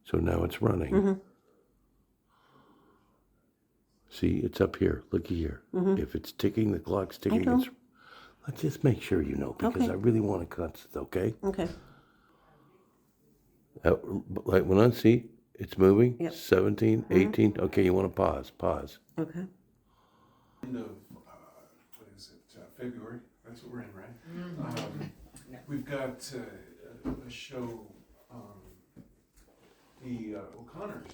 So now it's running. Mm-hmm. See, it's up here. Looky here. Mm-hmm. If it's ticking, the clock's I ticking. know. Let's just make sure you know, because Okay. I really want to cut it, okay? Okay. Like when I see it's moving, Yep. 17, 18. Okay, you want to pause. Pause. Okay. End of, what is it, February, that's what we're in, right? We've got a show, the O'Connors.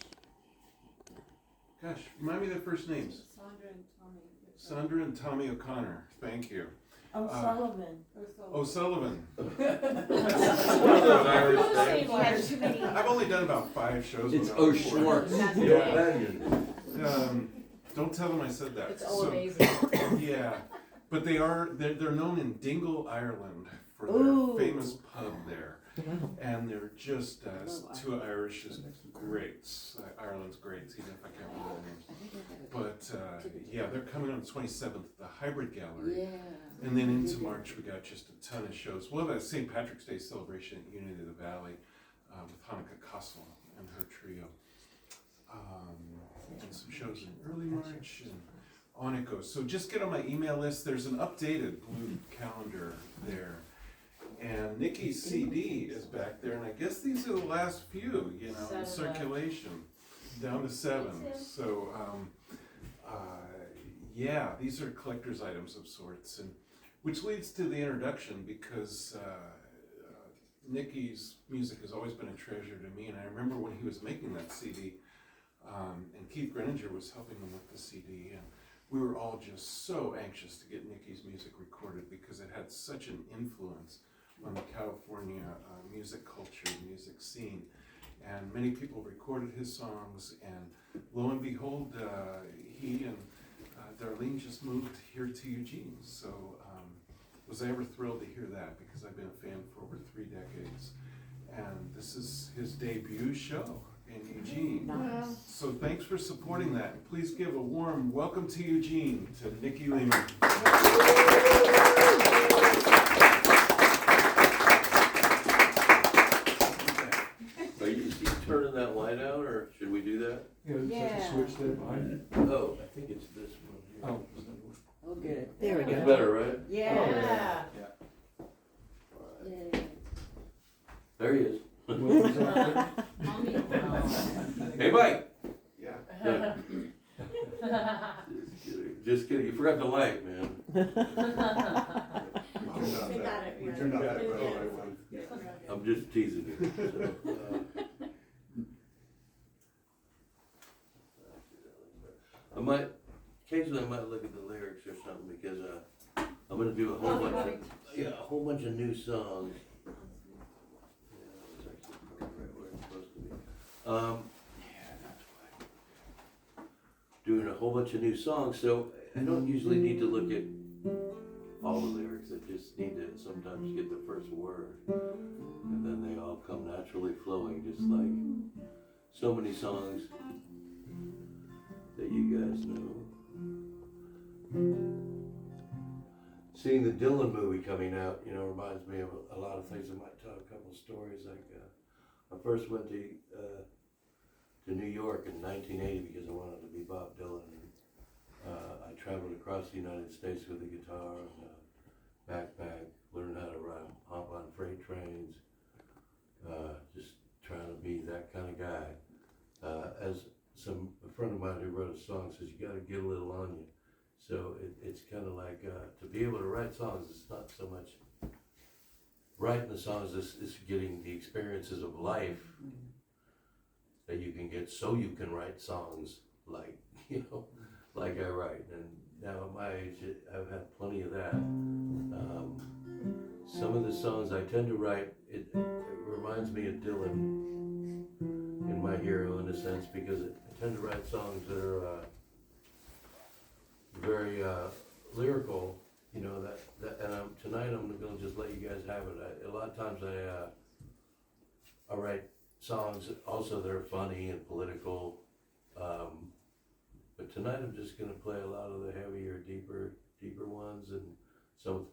Gosh, remind me their first names. Sandra and Tommy O'Connor, thank you. O'Sullivan. O'Sullivan. Irish name. I've only done about 5 shows with It's them. O'Schwartz. Yeah. Don't tell them I said that. It's all amazing. Yeah, but they're known in Dingle, Ireland for their Ooh. famous pub there. Wow. And they're just two Irish greats, Ireland's greats, even if I can't remember their names. But yeah, they're coming on the 27th, the Hybrid Gallery. Yeah. And then into March, we got just a ton of shows. We'll have a St. Patrick's Day celebration at Unity of the Valley with Hanukkah Kassel and her trio. And some shows in early March, and on it goes. So just get on my email list. There's an updated blue calendar there. And Niki's CD is back there, and I guess these are the last few, you know, in 7 circulation, down to 7. So, yeah, these are collector's items of sorts, and which leads to the introduction, because Niki's music has always been a treasure to me, and I remember when he was making that CD, and Keith Greninger was helping him with the CD, and we were all just so anxious to get Niki's music recorded because it had such an influence on the California music culture, music scene. And many people recorded his songs, and lo and behold, he and Darlene just moved here to Eugene. So was I ever thrilled to hear that, because I've been a fan for over 3 decades. And this is his debut show in Eugene. Nice. So thanks for supporting that. Please give a warm welcome to Eugene to Niki Leeman. Are you turning that light out, or should we do that? Yeah. Switch there behind it. Oh, I think it's this one here. Oh. Oh, good. There we It's go. better, right? Yeah. Alright. There he is. Hey, Mike. Yeah. Good. Just kidding. You forgot the light, man. They got it. We turned off that road. I'm just teasing you. So, I might, occasionally I might look at the lyrics or something, because I'm gonna do a whole bunch of new songs. Yeah, it's actually right where it's supposed to be. Yeah, that's why. Doing a whole bunch of new songs, so I don't usually need to look at all the lyrics. I just need to sometimes get the first word, and then they all come naturally flowing, just like so many songs that you guys know. Seeing the Dylan movie coming out, you know, reminds me of a lot of things. I might tell a couple of stories. Like I first went to New York in 1980 because I wanted to be Bob Dylan. And, I traveled across the United States with a guitar and a backpack, learned how to hop on freight trains, just trying to be that kind of guy. As a friend of mine who wrote a song says, you gotta get a little on you. So it's kind of like, to be able to write songs, it's not so much writing the songs, it's getting the experiences of life that you can get, so you can write songs like, you know, like I write. And now at my age, I've had plenty of that. Some of the songs I tend to write, it reminds me of Dylan in my hero in a sense, because I tend to write songs that are very lyrical, you know, that and tonight I'm gonna just let you guys have it. A lot of times I write songs also that are funny and political, but tonight I'm just gonna play a lot of the heavier, deeper ones, and some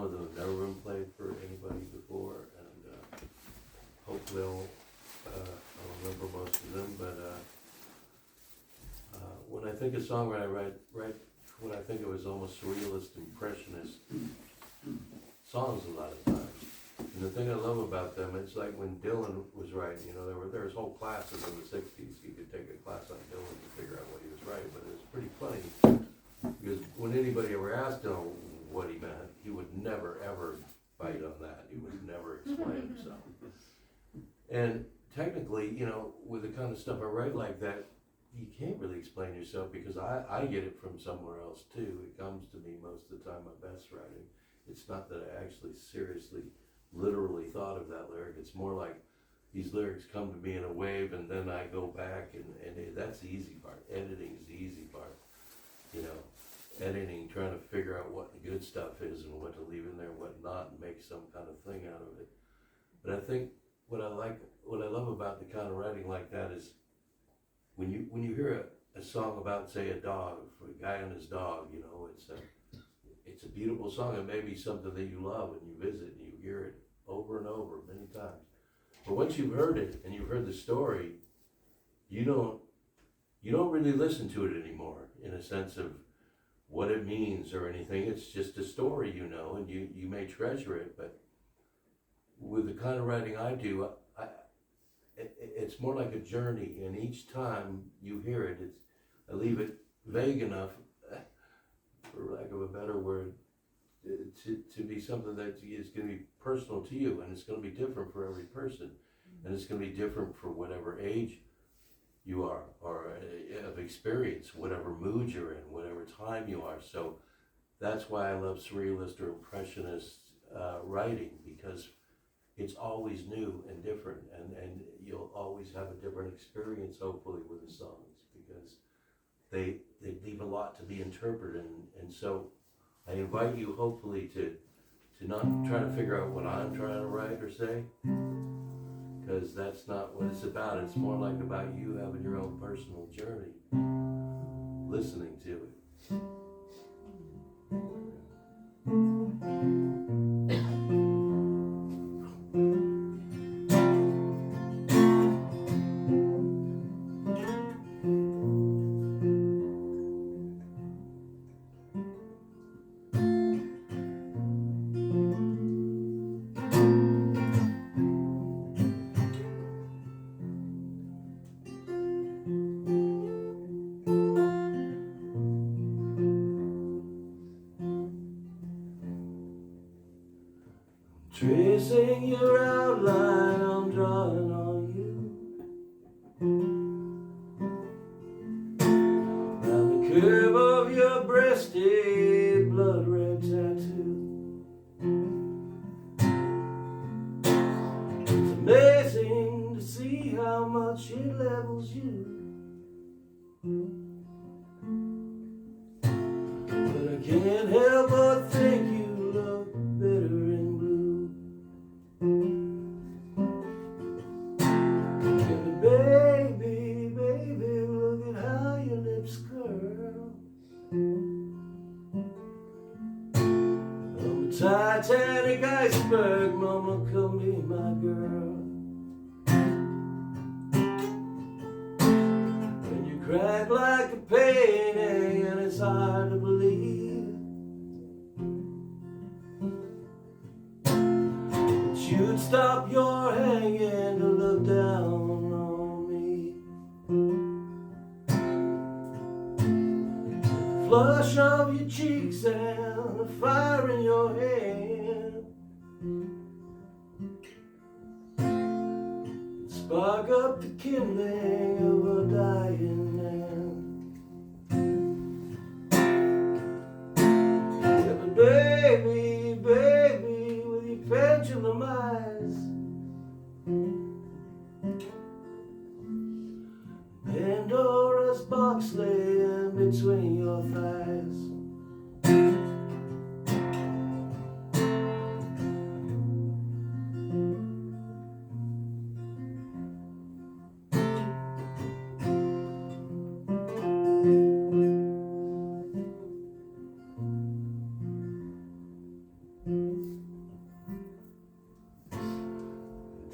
of them have never been played for anybody before, and hopefully I'll remember remember most of them, but, when I think of songwriting, I write what I think of as almost surrealist, impressionist songs a lot of times. And the thing I love about them, it's like when Dylan was writing, you know, there was whole classes in the '60s. You could take a class on Dylan to figure out what he was writing, but it was pretty funny because when anybody ever asked him what he meant, he would never ever bite on that. He would never explain himself. And technically, you know, with the kind of stuff I write like that, you can't really explain yourself because I get it from somewhere else too. It comes to me most of the time, my best writing. It's not that I actually seriously, literally thought of that lyric. It's more like these lyrics come to me in a wave and then I go back and that's the easy part. Editing is the easy part, you know. Editing, trying to figure out what the good stuff is and what to leave in there and what not and make some kind of thing out of it. But I think what I love about the kind of writing like that is when you hear a song about, say, a dog, for a guy and his dog, you know, it's a beautiful song. It may be something that you love and you visit and you hear it over and over many times. But once you've heard it and you've heard the story, you don't really listen to it anymore in a sense of what it means or anything. It's just a story, you know, and you may treasure it, but with the kind of writing I do, it's more like a journey, and each time you hear it, I leave it vague enough, for lack of a better word, to be something that is going to be personal to you, and it's going to be different for every person, and it's going to be different for whatever age you are, or of experience, whatever mood you're in, whatever time you are. So that's why I love surrealist or impressionist writing, because it's always new and different, and you'll always have a different experience, hopefully, with the songs, because they leave a lot to be interpreted, and so I invite you, hopefully, to not try to figure out what I'm trying to write or say, because that's not what it's about. It's more like about you having your own personal journey, listening to it. Tracing your outline, I'm drawing on you. Round the curve of your breast, a blood red tattoo. It's amazing to see how much it levels you. But I can't help but think you look better in blue. And baby, baby, look at how your lips curl. I'm a Titanic iceberg, mama, come be my girl. When you crack like a painting and it's hard to believe that you'd stop your hanging to look down on me. Flush of your cheeks and a fire in your hand, spark up the kindling of a dying man. Yeah, but baby, baby, with your pendulum eyes, Pandora's box laying between your thighs.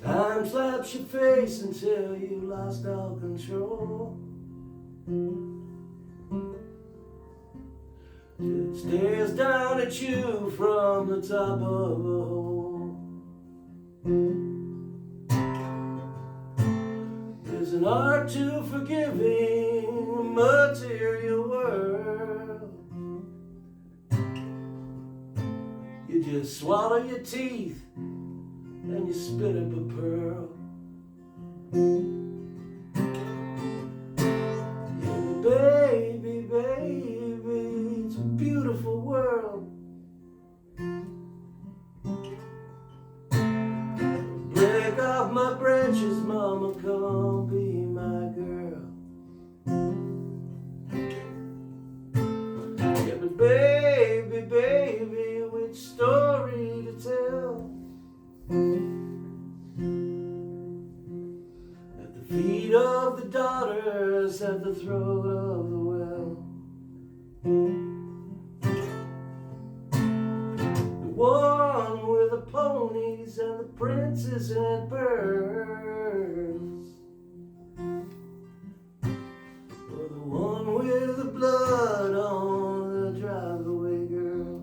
Time slips up your face until you lost all control. It stares down at you from the top of a hole. There's an art to forgiving a material world. You just swallow your teeth and you spit up a pearl. Yeah, baby, baby, it's a beautiful world. Break off my branches, mama, come be my girl. Yeah, but baby, baby, which story to tell? At the feet of the daughters, at the throat of the well. The one with the ponies and the princes and pearls. Or the one with the blood on the driveway, girl.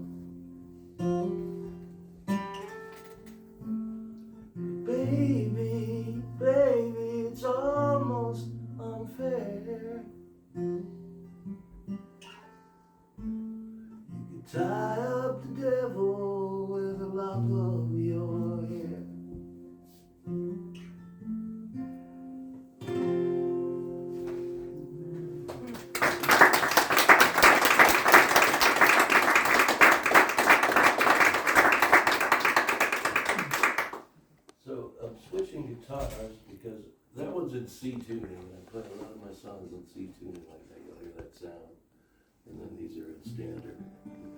Baby, baby, it's almost unfair. You could tie up the devil with a lock of your hair. So I'm switching guitars because that one's in C tuning. I play a lot of my songs in C tuning like that. You'll hear that sound. And then these are in standard.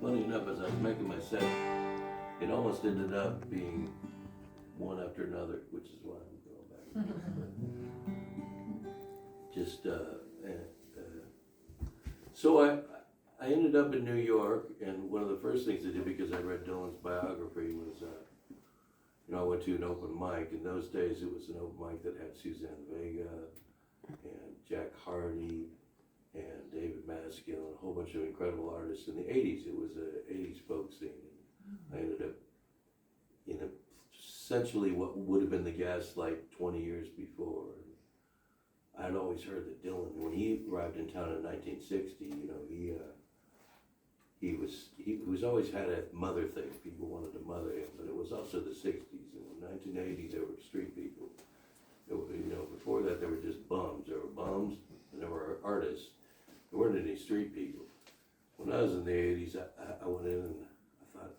Funny enough, as I was making my set, it almost ended up being one after another, which is why I'm going back. Just so I ended up in New York, and one of the first things I did, because I read Dylan's biography, was I went to an open mic. In those days, it was an open mic that had Suzanne Vega and Jack Hardy and David Maskell and a whole bunch of incredible artists. In the 80s, it was an 80s folk scene. I ended up in essentially what would have been the Gaslight 20 years before. I'd always heard that Dylan, when he arrived in town in 1960, he was always had a mother thing. People wanted to mother him, but it was also the 60s. And in 1980, there were street people. Before that, there were just bums. There were bums, and there were artists. There weren't any street people. When I was in the 80s, I went in and I thought,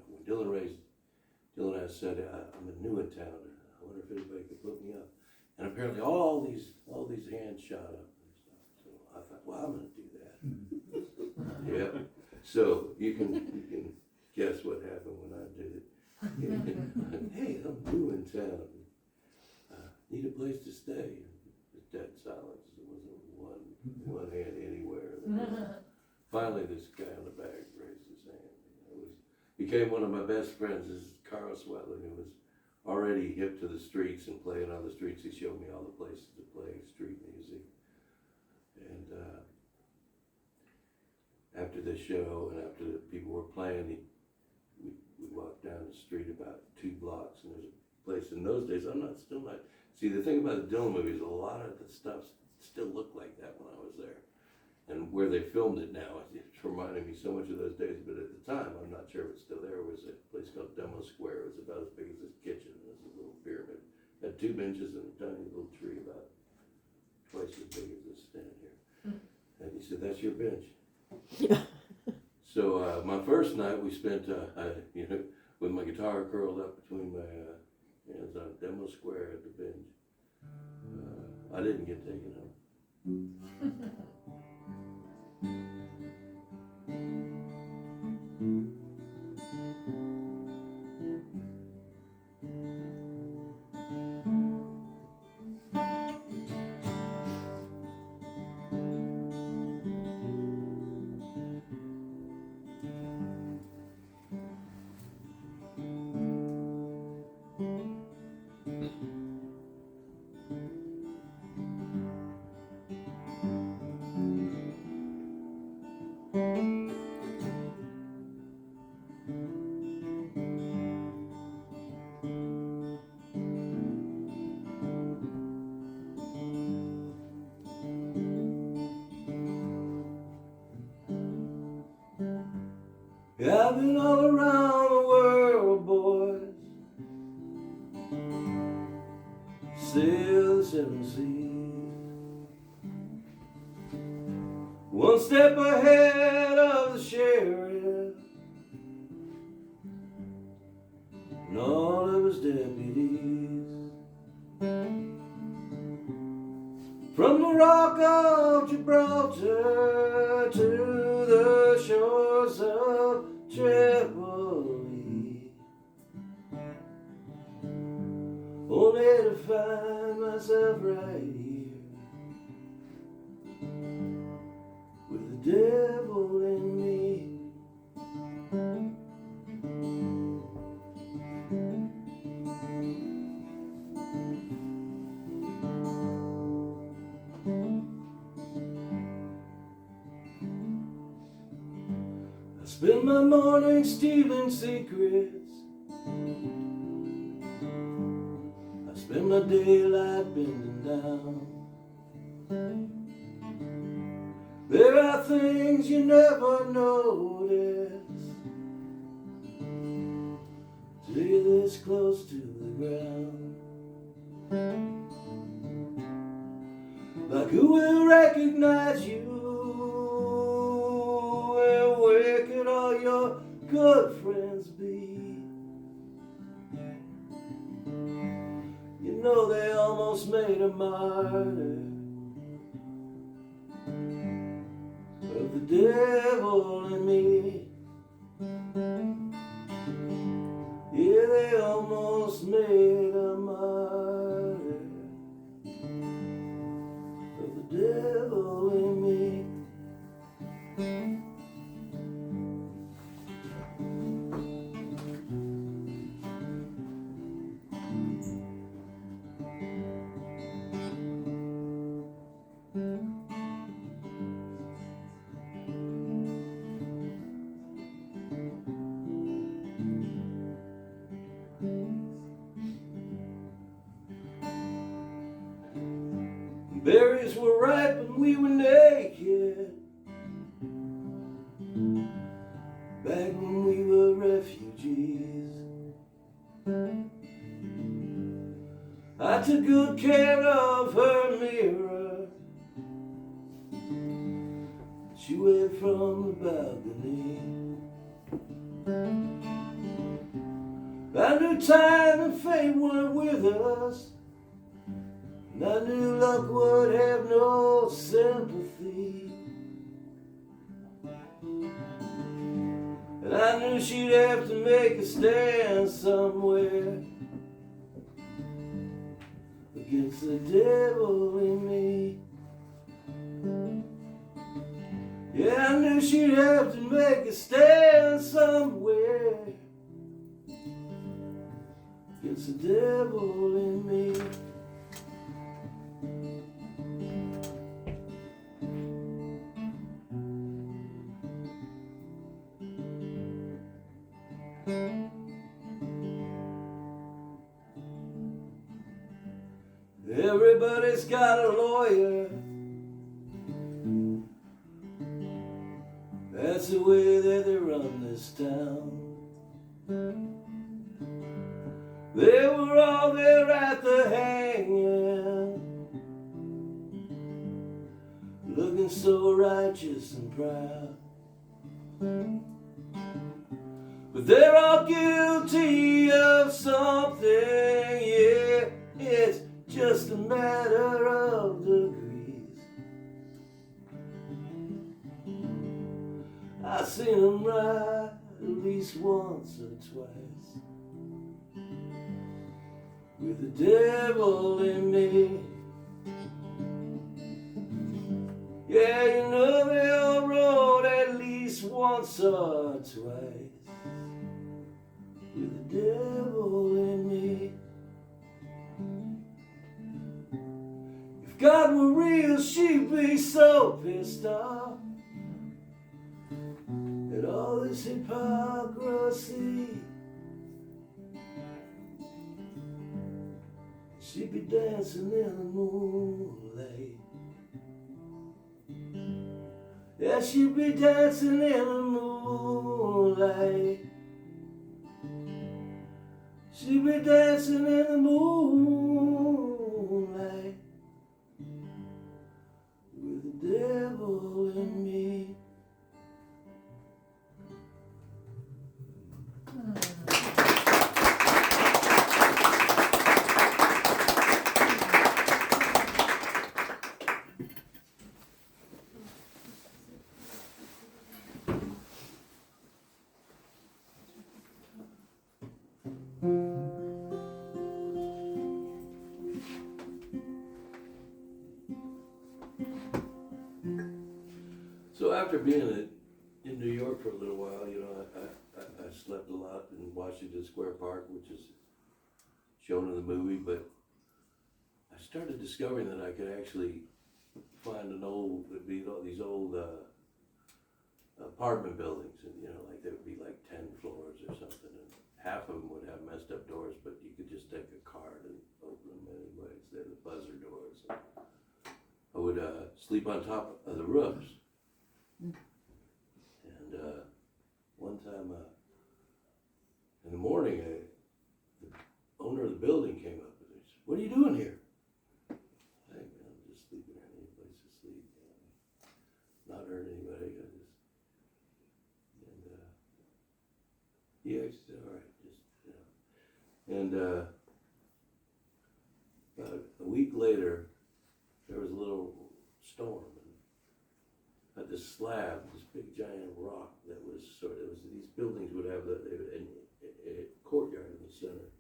when Dylan has said, I'm new in town, and I wonder if anybody could put me up. And apparently all these hands shot up and stuff. So I thought, well, I'm going to do that. Yeah. So you can guess what happened when I did it. Hey, I'm new in town. Need a place to stay. Dead silence. There wasn't one hand anywhere. Finally, this guy on the back raised his hand. Became one of my best friends. This is Carl Swetland, who was already hip to the streets and playing on the streets. He showed me all the places to play street music. And after the show and after the people were playing, we walked down the street about 2 blocks, and there's a place in those days. See, the thing about the Dylan movies, a lot of the stuff still looked like that when I was there. And where they filmed it now, it's reminding me so much of those days, but at the time, I'm not sure if it's still there, was a place called Demo Square. It was about as big as this kitchen. It was a little pyramid. It had 2 benches and a tiny little tree about twice as big as this stand here. And he said, that's your bench. So my first night, we spent, with my guitar curled up between my hands on Demo Square at the bench. I didn't get taken home. I've been all around the world, boys. Sailed the 7 seas. One step ahead of the sheriff and all of his deputies. From the rock of Gibraltar to the shores of Tripoli, only to find myself right here with the devil in me. I spend my mornings stealing secrets. I spend my daylight bending down. There are things you never notice till you're this close to the ground. Like who will recognize you? And where could all your good friends be? You know they almost made a martyr of the devil in me. Yeah, they almost made a martyr of the devil in me. Berries were ripe and we were naked, back when we were refugees. I took good care of her mirror. She waved from the balcony. I knew time and fate weren't with us, and I knew luck would have no sympathy. And I knew she'd have to make a stand somewhere against the devil in me. Yeah, I knew she'd have to make a stand somewhere against the devil in me. Everybody's got a lawyer. That's the way that they run this town. They were all there at the hanging, looking so righteous and proud. But they're all guilty of something, yeah, it's just a matter of degrees. I've seen them ride at least once or twice with the devil in me. Yeah, you know they all rode at least once or twice with the devil in me. If God were real, she'd be so pissed off at all this hypocrisy. She'd be dancing in the moonlight. Yeah, she'd be dancing in the moonlight. moonlight. She be dancing in the moonlight with the devil in me. So after being in New York for a little while, you know, I slept a lot in Washington Square Park, which is shown in the movie, but I started discovering that I could actually find these old apartment buildings, and you know, like there would be like 10 floors or something, and half of them would have messed up doors, but you could just take a card and open them anyways. They're the buzzer doors. I would sleep on top of the roofs. And one time in the morning, the owner of the building came up and he said, "What are you doing here?" Hey man, I'm just sleeping here. Any place to sleep. Not hurt anybody. He actually said, "All right, just, you know." And about a week later, there was a little storm. At this slab, this big giant rock that was these buildings would have a courtyard in the center,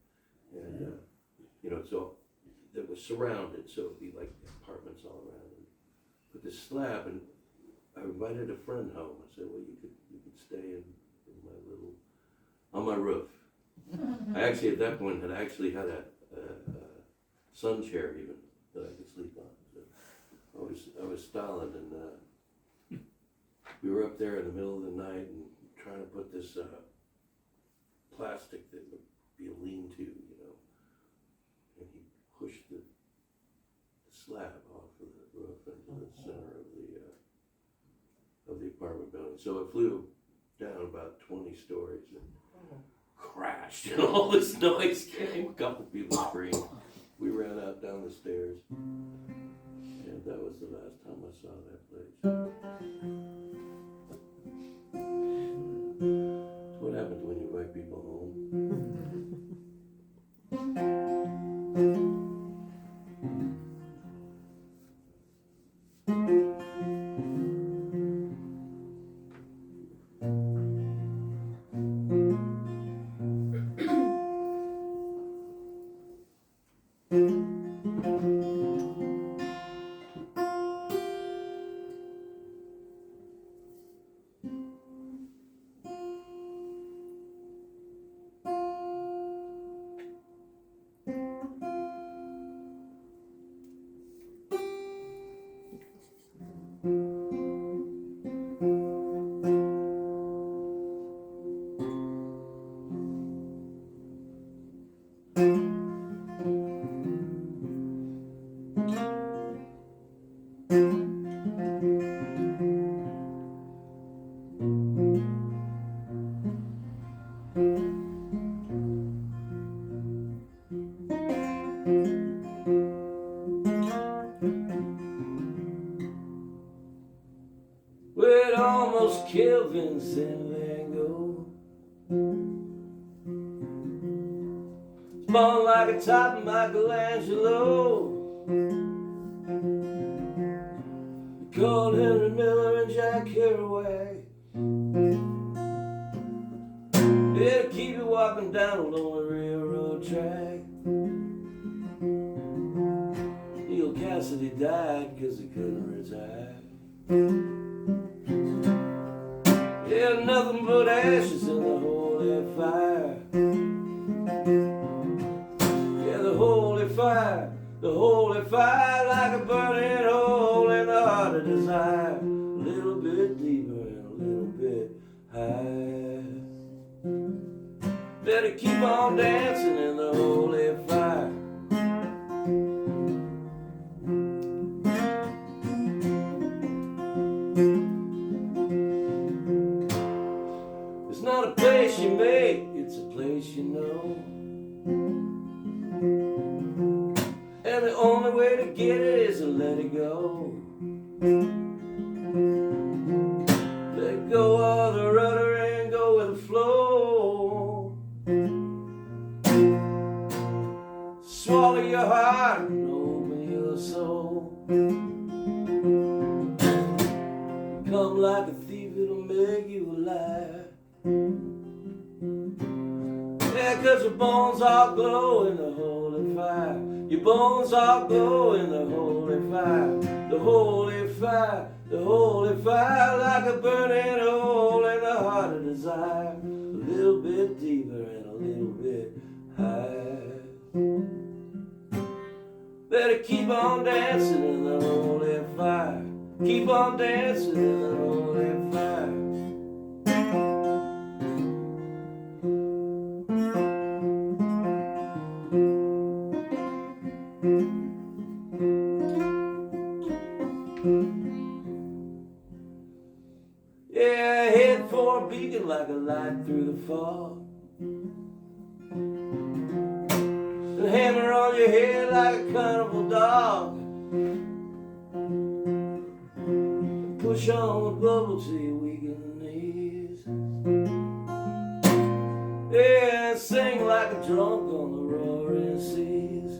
and you know, so that was surrounded, so it'd be like apartments all around. And put this slab, and I invited a friend home. I said, "Well, you could stay in my little on my roof." I actually at that point had a sun chair even that I could sleep on. So I was Stalin, and we were up there in the middle of the night and trying to put this plastic that would be a lean-to, you know, and he pushed the slab off of the roof into the center of the apartment building. So it flew down about 20 stories and crashed, and all this noise came. A couple people screamed. We ran out down the stairs, and that was the last time I saw that place. What happens when you invite people home? Well, it almost killed Vincent Van Gogh. Spun like a top of Michelangelo. They called Henry Miller and Jack Kerouac. Yeah, to keep you walking down a lonely railroad track. Neil Cassidy died because he couldn't retire. Yeah, nothing but ashes in the holy fire. Yeah, the holy fire, like a burning hole in the heart of desire. A little bit deeper and a little bit higher. Better keep on dancing in the holy fire. It's not to get it is to let it go. Let go of the rudder and go with the flow. Swallow your heart and open your soul. Come like a thief, it'll make you alive. Yeah, 'cause your bones all glow in the holy fire. Your bones all glow in the holy fire. The holy fire, the holy fire, like a burning hole in the heart of desire. A little bit deeper and a little bit higher. Better keep on dancing in the holy fire. Keep on dancing in the holy fire. Yeah, head for a beacon like a light through the fog. And hammer on your head like a carnival dog. Push on the bubble till you weaken the knees. Yeah, sing like a drunk on the roaring seas.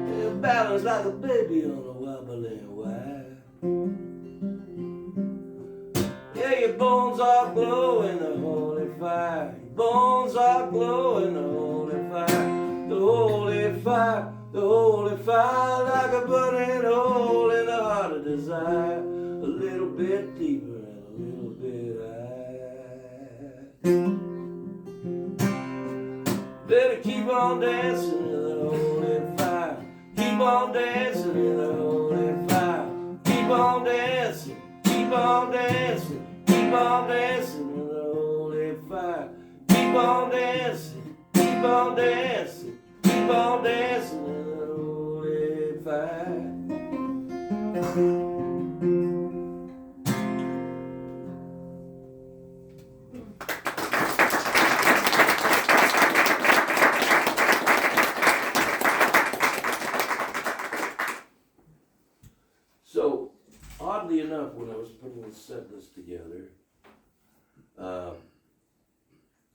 Yeah, balance like a baby on a wobbling wire. Yeah, your bones all glow in the holy fire. Your bones all glow in the holy fire. The holy fire, the holy fire, like a burning hole in the heart of desire. A little bit deeper and a little bit higher. Better keep on dancing in the holy fire. Keep on dancing in the holy fire. Keep on dancing, keep on dancing. Keep on dancing in the holy fire. Keep on dancing, keep on dancing. Keep on dancing in the holy fire. So, oddly enough, when I was putting this set list together,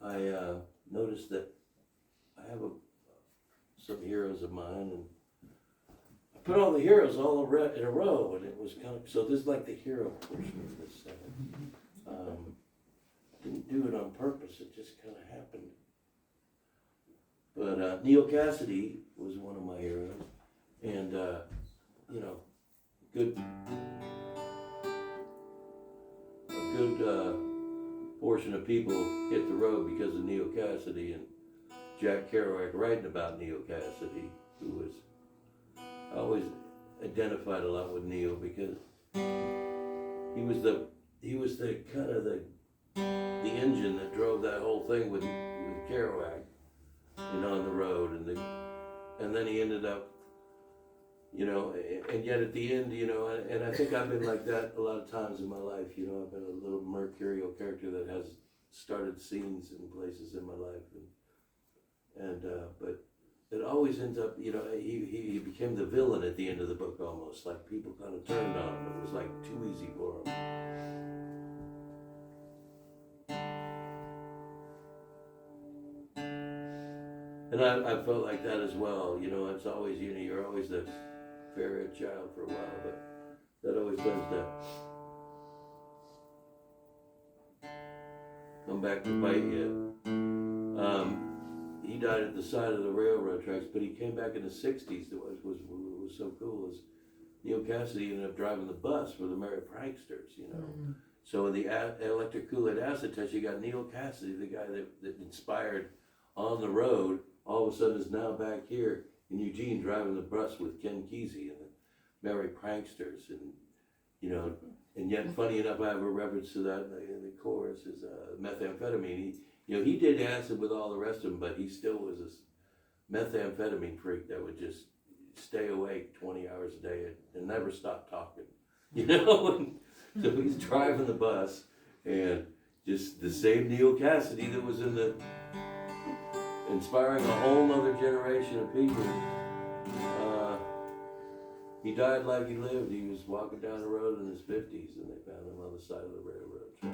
I noticed that I have some heroes of mine, and I put all the heroes all in a row, and it was kind of, so this is like the hero portion of this set. Didn't do it on purpose, it just kind of happened. But Neil Cassidy was one of my heroes, and you know, a good portion of people hit the road because of Neil Cassidy and Jack Kerouac writing about Neil Cassidy, who was, I always identified a lot with Neil because he was the kind of the engine that drove that whole thing with Kerouac, you know, on the road, and then he ended up, you know, and yet at the end, you know, and I think I've been like that a lot of times in my life, you know, I've been a little mercurial character that has started scenes and places in my life, but it always ends up, you know, he became the villain at the end of the book almost, like people kind of turned on him, it was like too easy for him. And I felt like that as well, you know, it's always, you know, you're always the fair-haired child for a while, but that always tends to come back to bite you. He died at the side of the railroad tracks, but he came back in the 60s. What was so cool is Neil Cassidy ended up driving the bus for the Merry Pranksters, you know. Mm-hmm. So in the electric Kool-Aid acid test, you got Neil Cassidy, the guy that inspired On the Road, all of a sudden is now back here in Eugene driving the bus with Ken Kesey and the Merry Pranksters, and you know, and yet funny enough, I have a reference to that in the chorus is methamphetamine. He did acid with all the rest of them, but he still was this methamphetamine freak that would just stay awake 20 hours a day and never stop talking, you know. And so he's driving the bus, and just the same Neil Cassidy that was inspiring a whole other generation of people He died like he lived. He was walking down the road in his 50s, and they found him on the side of the railroad track.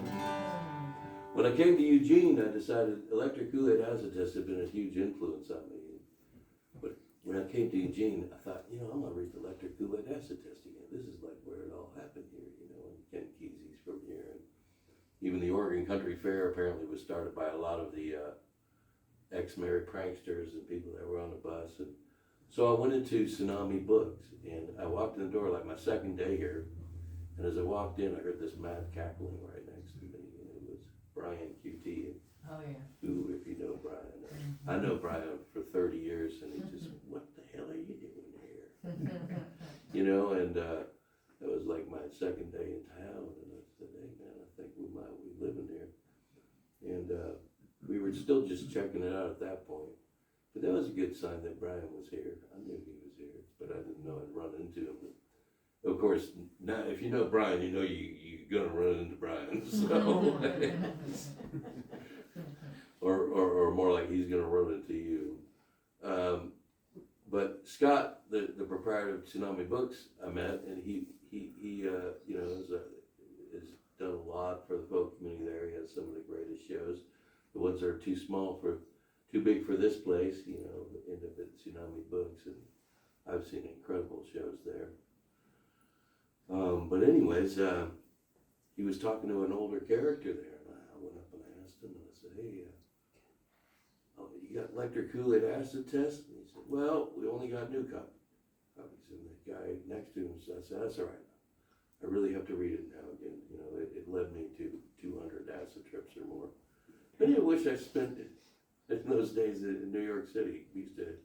When I came to Eugene, I decided electric Kool-Aid acid test had been a huge influence on me. But when I came to Eugene, I thought, you know, I'm gonna read the electric Kool-Aid acid test again. This is like where it all happened here, you know, and Ken Kesey's from here. And even the Oregon Country Fair apparently was started by a lot of the ex-married pranksters and people that were on the bus. And so I went into Tsunami Books, and I walked in the door like my second day here. And as I walked in, I heard this mad cackling right next to me, and it was Brian QT, Oh, yeah. who, if you know Brian, I know Brian for 30 years, and he just, what the hell are you doing here? You know, and it was like my second day in town, and I said, hey man, I think we might be living here. And we were still just checking it out at that point. But that was a good sign that Brian was here. I knew he was here, but I didn't know I'd run into him. Of course, now if you know Brian, you know you're gonna run into Brian. So, or more like he's gonna run into you. But Scott, the proprietor of Tsunami Books, I met, and he you know has done a lot for the folk community there. He has some of the greatest shows. The ones that are too big for this place, you know, end up at Tsunami Books, and I've seen incredible shows there. But anyways, he was talking to an older character there, and I went up and I asked him, and I said, hey, you got electric Kool-Aid acid test? And he said, well, we only got new copies. And the guy next to him, so I said, that's all right. I really have to read it now again. You know, it led me to 200 acid trips or more. But I wish I spent it in those days in New York City. We used to,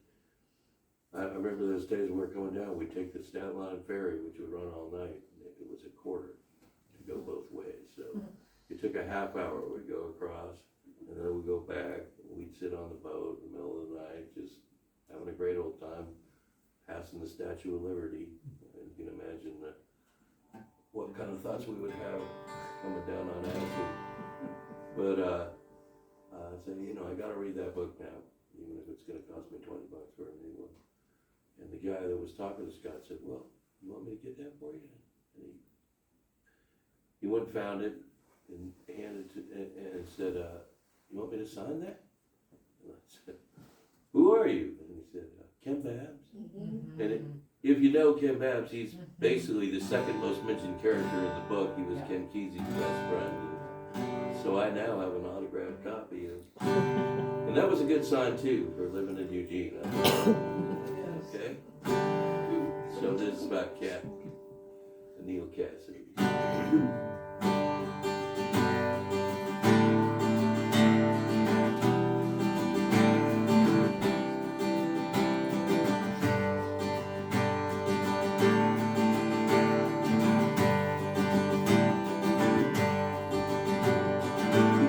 I remember those days when we were coming down, we'd take the Staten Line ferry, which would run all night. It was a quarter to go both ways. So it took a half hour, we'd go across, and then we'd go back. We'd sit on the boat in the middle of the night, just having a great old time, passing the Statue of Liberty. And you can imagine what kind of thoughts we would have coming down on acid. But I said, you know, I got to read that book now, even if it's going to cost me $20 for a new one. And the guy that was talking to Scott said, well, you want me to get that for you? And he went and found it and handed it to, and said, you want me to sign that? And I said, who are you? And he said, Ken Babs. Mm-hmm. And if you know Ken Babs, he's basically the second most mentioned character in the book. He was Ken Kesey's best friend. And so I now have an autographed copy of, and that was a good sign too for living in Eugene. Okay? So this is about Cat, Neil Cassidy.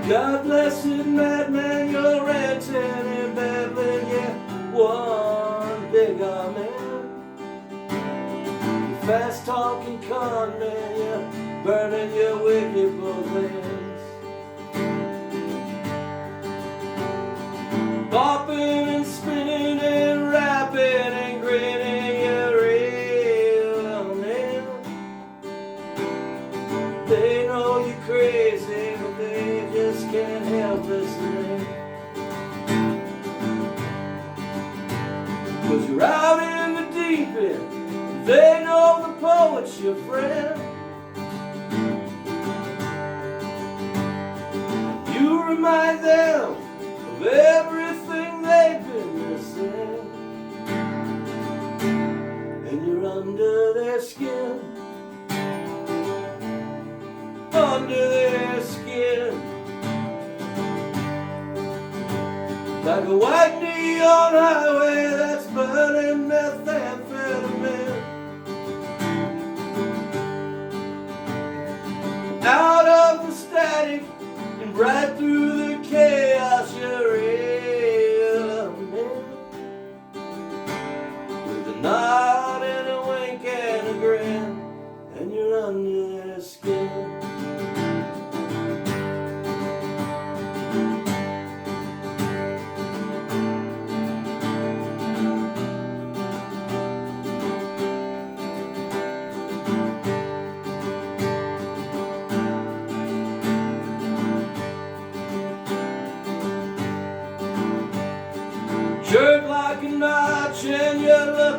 God bless it, madman, you're ranting and babbling, yeah, one big amen. You fast talking con man, you're burning your wicked both ends. Bopping and spinning and rapping and grinning, you're real man. They know you're crazy, but they just can't help listening. 'Cause you're out in the deep end, they know the poet's your friend. You remind them of everything they've been missing, and you're under their skin. Under their skin, like a white neon highway that's burning methamphetamine. Out of the static and right through the chaos, you're real man. With a nod and a wink and a grin, and you're under their skin.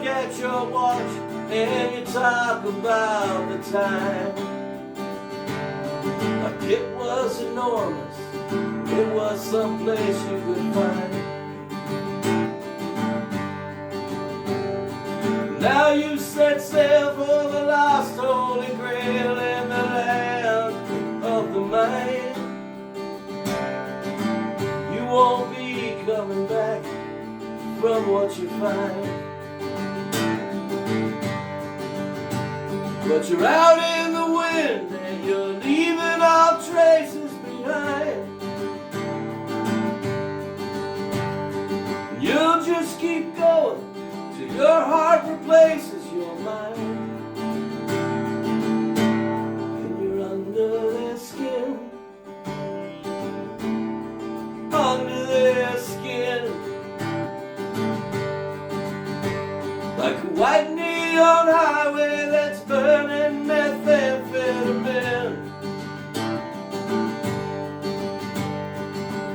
look at your watch and you talk about the time. Like it was enormous, it was someplace you could find. Now you set sail for the lost Holy Grail in the land of the mind. You won't be coming back from what you find, but you're out in the wind and you're leaving all traces behind. You'll just keep going till your heart replaces your mind, and you're under their skin, under their skin, like a white neon highway that's burning methamphetamine.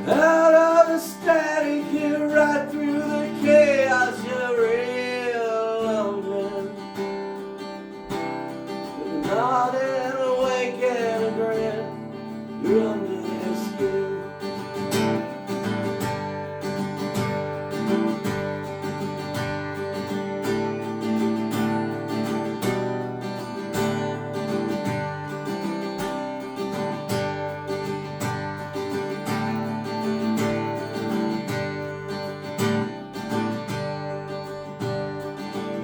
Out of the static, you're right through the chaos, you're real lonely. You're nodding, awake and a grin, you're under their skin.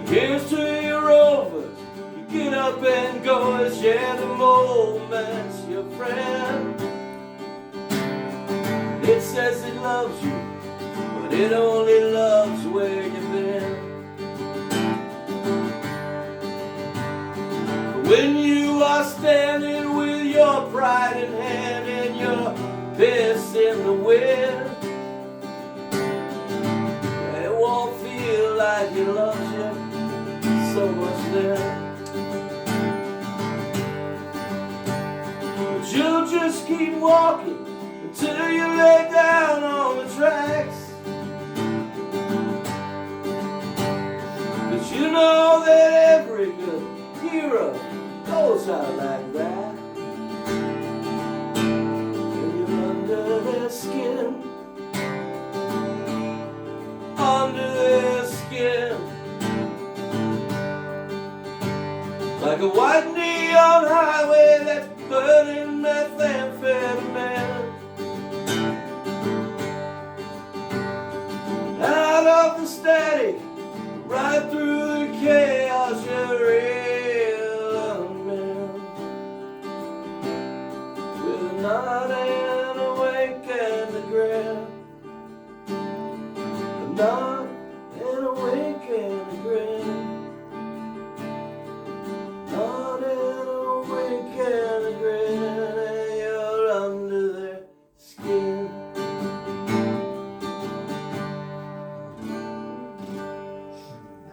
Here's to your rovers, you get up and go and share the moments, your friend. It says it loves you, but it only loves where you've been. When you are standing with your pride in hand and your fist in the wind, it won't feel like he loves you so much then. But you'll just keep walking until you lay down on the tracks. But you know that every good hero goes out like that. And you're under their skin, under their skin, like a white neon highway that's burning methamphetamine. Out of the static, right through the chaos, you're real man. With a nod and a wake and a grin, a nod and a wink and a grin, nod and a wink and a grin, and you're under their skin.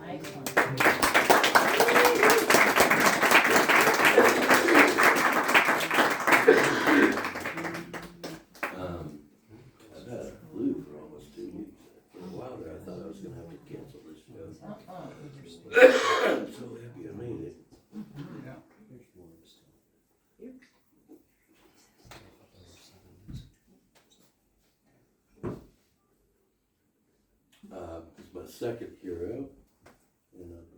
Nice one. I've had a flu for almost 2 weeks. For a while there, I thought I was going to have to cancel this show. I'm so happy I made it. It's my second hero, and I'm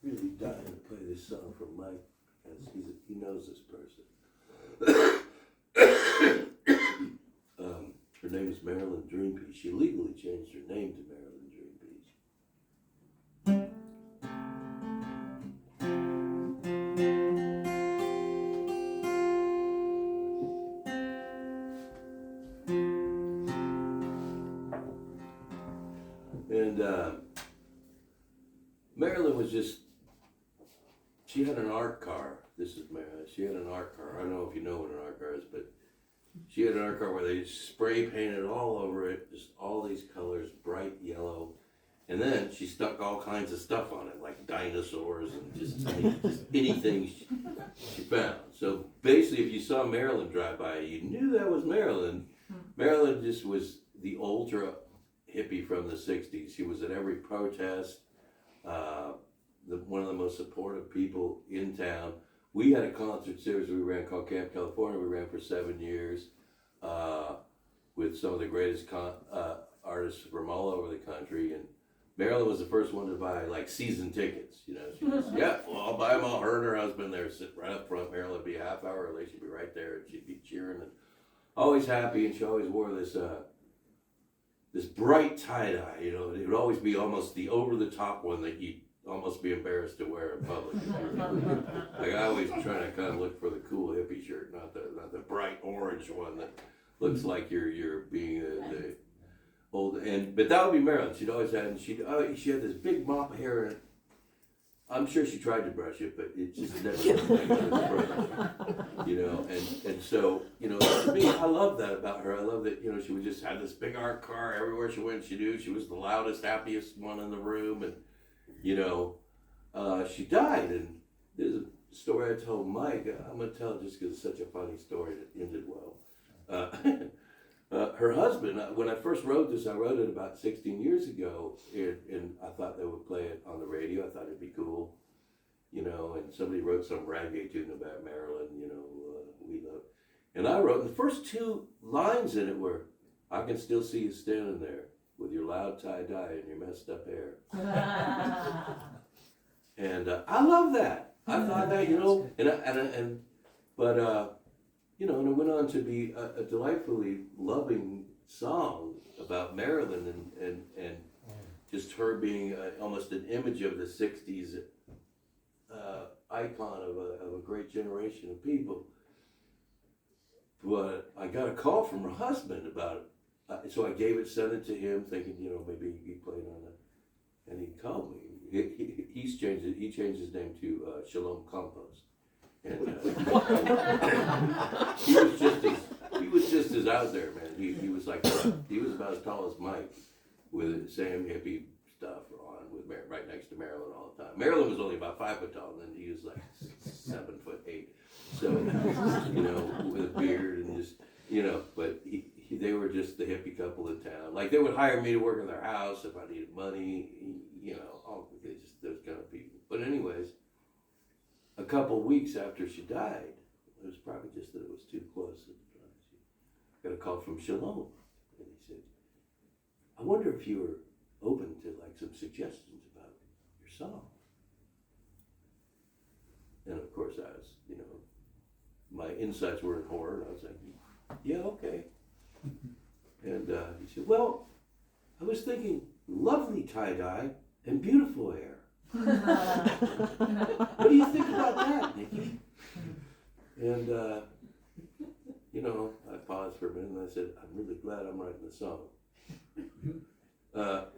really dying to play this song from Mike, because he knows this person. Her name is Marilyn Dreampiece. She legally changed her name to Marilyn Dreampiece. And Marilyn was just, she had an art car. This is Marilyn. She had an art car. I don't know if you know what an art car is, but she had an art car where they spray painted all over it, just all these colors, bright yellow. And then she stuck all kinds of stuff on it, like dinosaurs and just anything she found. So basically, if you saw Marilyn drive by, you knew that was Marilyn. Marilyn just was the ultra hippie from the 60s. She was at every protest. one of the most supportive people in town. We had a concert series we ran called Camp California. We ran for 7 years with some of the greatest artists from all over the country. And Marilyn was the first one to buy like season tickets. You know, she was, yeah, well, I'll buy them all. Her and her husband there sit right up front. Marilyn would be a half hour early. She'd be right there and she'd be cheering and always happy. And she always wore this this bright tie-dye. You know, it would always be almost the over-the-top one that you'd almost be embarrassed to wear in public. Like I always try to kind of look for the cool hippie shirt, not the bright orange one that looks like you're being the old. But that would be Marilyn. She'd always had, and she had this big mop of hair, and I'm sure she tried to brush it, but it just never looked like it was brushed. You know, and so, you know, to me, I love that about her. I love that, you know, she would just have this big art car everywhere she went. She was the loudest, happiest one in the room, and you know, she died, and there's a story I told Mike. I'm gonna tell it just because it's such a funny story that ended well. Her husband, when I first wrote this, I wrote it about 16 years ago, and I thought they would play it on the radio. I thought it'd be cool, you know, and somebody wrote some reggae tune about Marilyn, you know, we love. And I wrote, the first 2 lines in it were, I can still see you standing there with your loud tie-dye and your messed up hair. And I love that. I thought that, you know, but you know, and it went on to be a delightfully loving song about Marilyn and just her being almost an image of the 60s icon of a great generation of people. But I got a call from her husband about it. So I sent it to him thinking, you know, maybe he'd be playing on it. And he called me. He changed his name to Shalom Compost. And he was just as out there, man. He was like, he was about as tall as Mike with the same hippie stuff on with right next to Marilyn all the time. Marilyn was only about 5 foot tall, and then he was like 7'8". So, you know, with a beard and just, you know, but they were just the hippie couple in town. Like they would hire me to work in their house if I needed money, you know, those kind of people. But anyways, a couple weeks after she died, it was probably just that it was too close. I got a call from Shalom, and he said, I wonder if you were open to like some suggestions about your song. And of course I was, you know, my insights were in horror, and I was like, yeah, okay. And he said, well, I was thinking lovely tie-dye and beautiful hair. What do you think about that, Niki? And, you know, I paused for a minute and I said, I'm really glad I'm writing the song.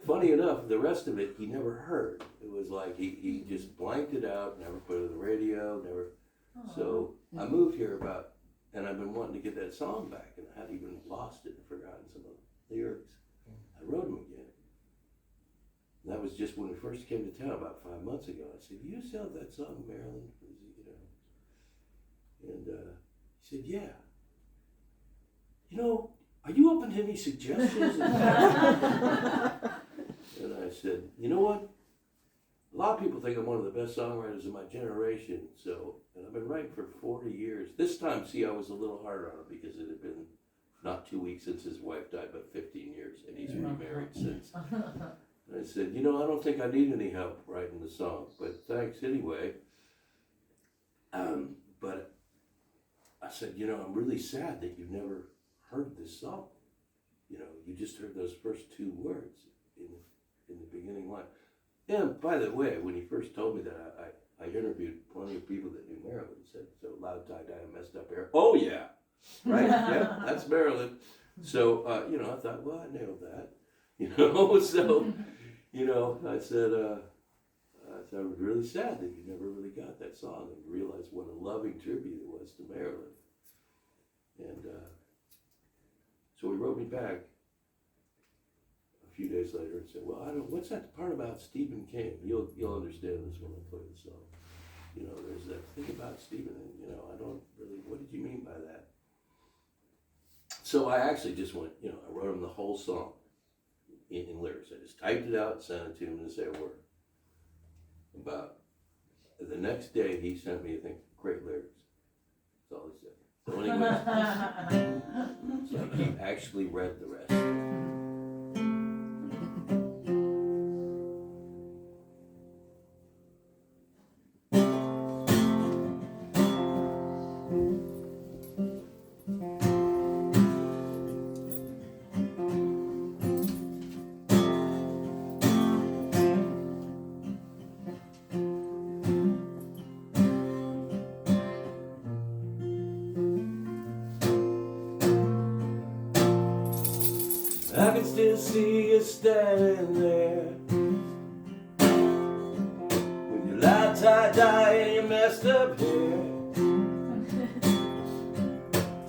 Funny enough, the rest of it he never heard. It was like he just blanked it out, never put it on the radio, never. Aww. So I moved here and I've been wanting to get that song back, and I had even lost it and forgotten some of the lyrics. I wrote them again. And that was just when we first came to town about 5 months ago. I said, you still have that song, Marilyn? You know. And he said, yeah. You know, are you open to any suggestions? And I said, you know what? A lot of people think I'm one of the best songwriters of my generation. So, and I've been writing for 40 years. This time, see, I was a little harder on it because it had been not 2 weeks since his wife died, but 15 years, and he's remarried since. And I said, you know, I don't think I need any help writing the song, but thanks anyway. But I said, you know, I'm really sad that you've never heard this song. You know, you just heard those first 2 words in the beginning line. And by the way, when he first told me that, I interviewed plenty of people that knew Marilyn and said, so loud tie-dye and messed up hair. Oh yeah, right, yeah, that's Marilyn. So, you know, I thought, well, I nailed that. You know, so, you know, I said, I was really sad that you never really got that song and realized what a loving tribute it was to Marilyn. And so he wrote me back a few days later and said, well, what's that part about Stephen King? You'll understand this when I play the song. You know, there's that thing about Stephen, and, you know, I don't really, what did you mean by that? So I actually just went, you know, I wrote him the whole song in lyrics. I just typed it out, sent it to him, and didn't say a word. About the next day, he sent me, I think, great lyrics. That's all he said. So anyways, so he actually read the rest. I can still see you standing there with your light tie dye and your messed up hair,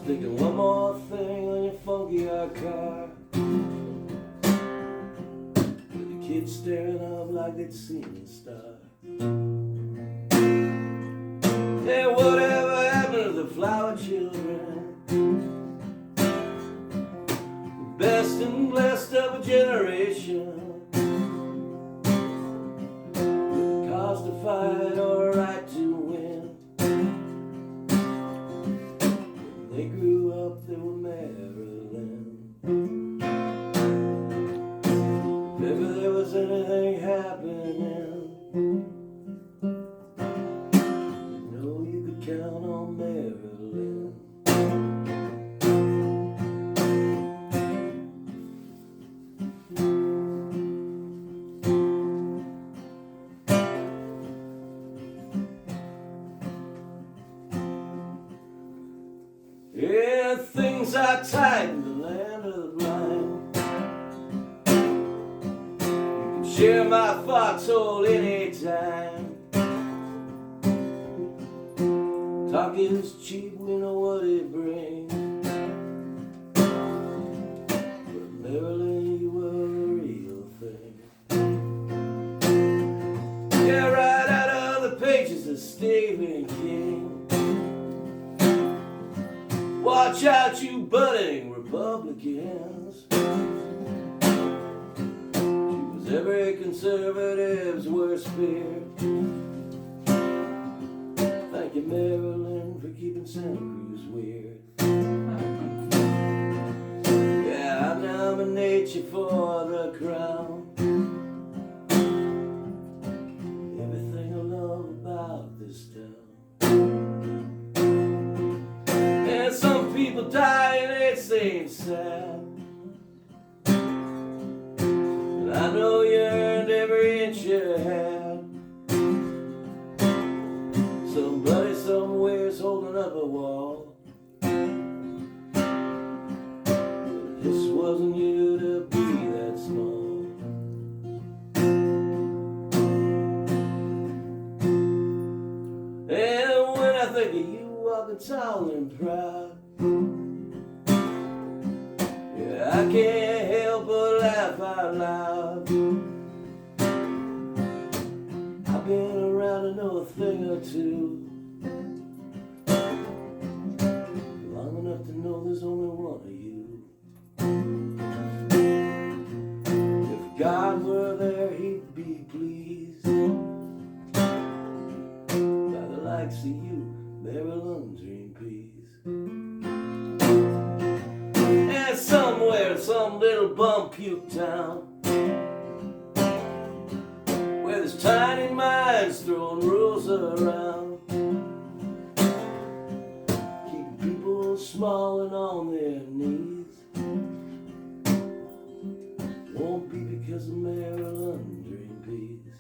sticking one more thing on your funky old car, with the kids staring up like they'd seen a star. And whatever happened to the flower children, best and blessed of a generation, with a cause to fight or a right to win. When they grew up, they were Maryland. If ever there was anything happening, you know you could count on Maryland. Yeah, things are tight in the land of the blind. You can share my foxhole anytime. Talk is cheap, we know what it brings. But Maryland, you were a real thing. Yeah, right out of the pages of Stephen King. Watch out, you budding Republicans. She was every conservative's worst fear. Thank you, Maryland, for keeping Santa Cruz weird. Yeah, I nominate you for the crown. Everything I love about this town. Some people die and it seems sad, but I know you earned every inch you had. Somebody somewhere's holding up a wall. This wasn't you to be that small. And when I think of you walking tall and proud, yeah, I can't help but laugh out loud. I've been around to know a thing or two, long enough to know there's only one of you. If God were there, he'd be pleased by the likes of you, Maryland dream peas. And somewhere in some little bum puke town, where there's tiny minds throwing rules around, keeping people small and on their knees, won't be because of Maryland dream peas.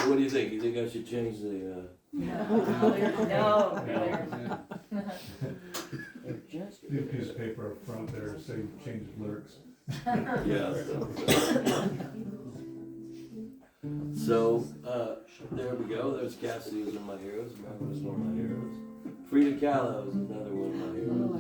What do you think? You think I should change the No, They're just. Leave a piece of paper up front there saying change the lyrics. Yeah. So, there we go. There's Cassidy was one of my heroes. Margaret was one of my heroes. Frida Kahlo is another one of my heroes.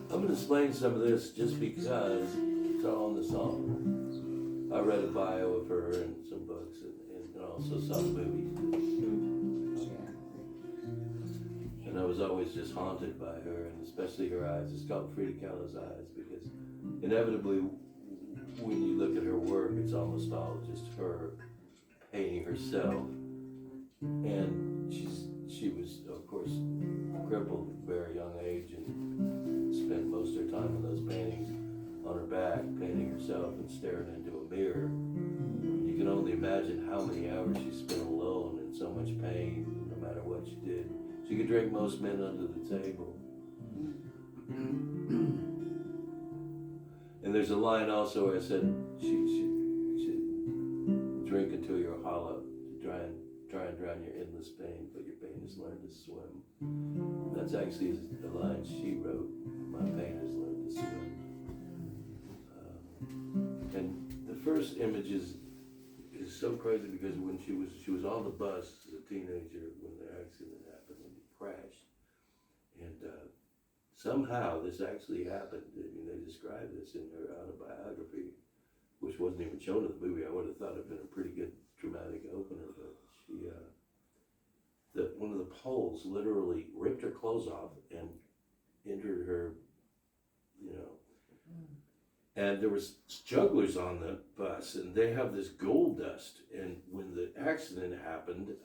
I'm going to explain some of this just because it's all in the song. I read a bio of her and some books and also some movies. And I was always just haunted by her, and especially her eyes. It's called Frida Kahlo's eyes because inevitably when you look at her work, it's almost all just her painting herself. And she was, of course, crippled at a very young age and spent most of her time in those paintings on her back, painting herself and staring into a mirror. You can only imagine how many hours she spent alone in so much pain, no matter what she did. She could drink most men under the table. And there's a line also where I said she drink until you're hollow, to try and drown your endless pain, but your pain has learned to swim. That's actually the line she wrote. My pain has learned to swim. And the first image is so crazy because when she was on the bus as a teenager when the accident happened, when he crashed, and somehow this actually happened. I mean, they describe this in her autobiography, which wasn't even shown in the movie. I would have thought it'd been a pretty good dramatic opener, but she, one of the poles literally ripped her clothes off and entered her, and there was jugglers on the bus, and they have this gold dust, and when the accident happened,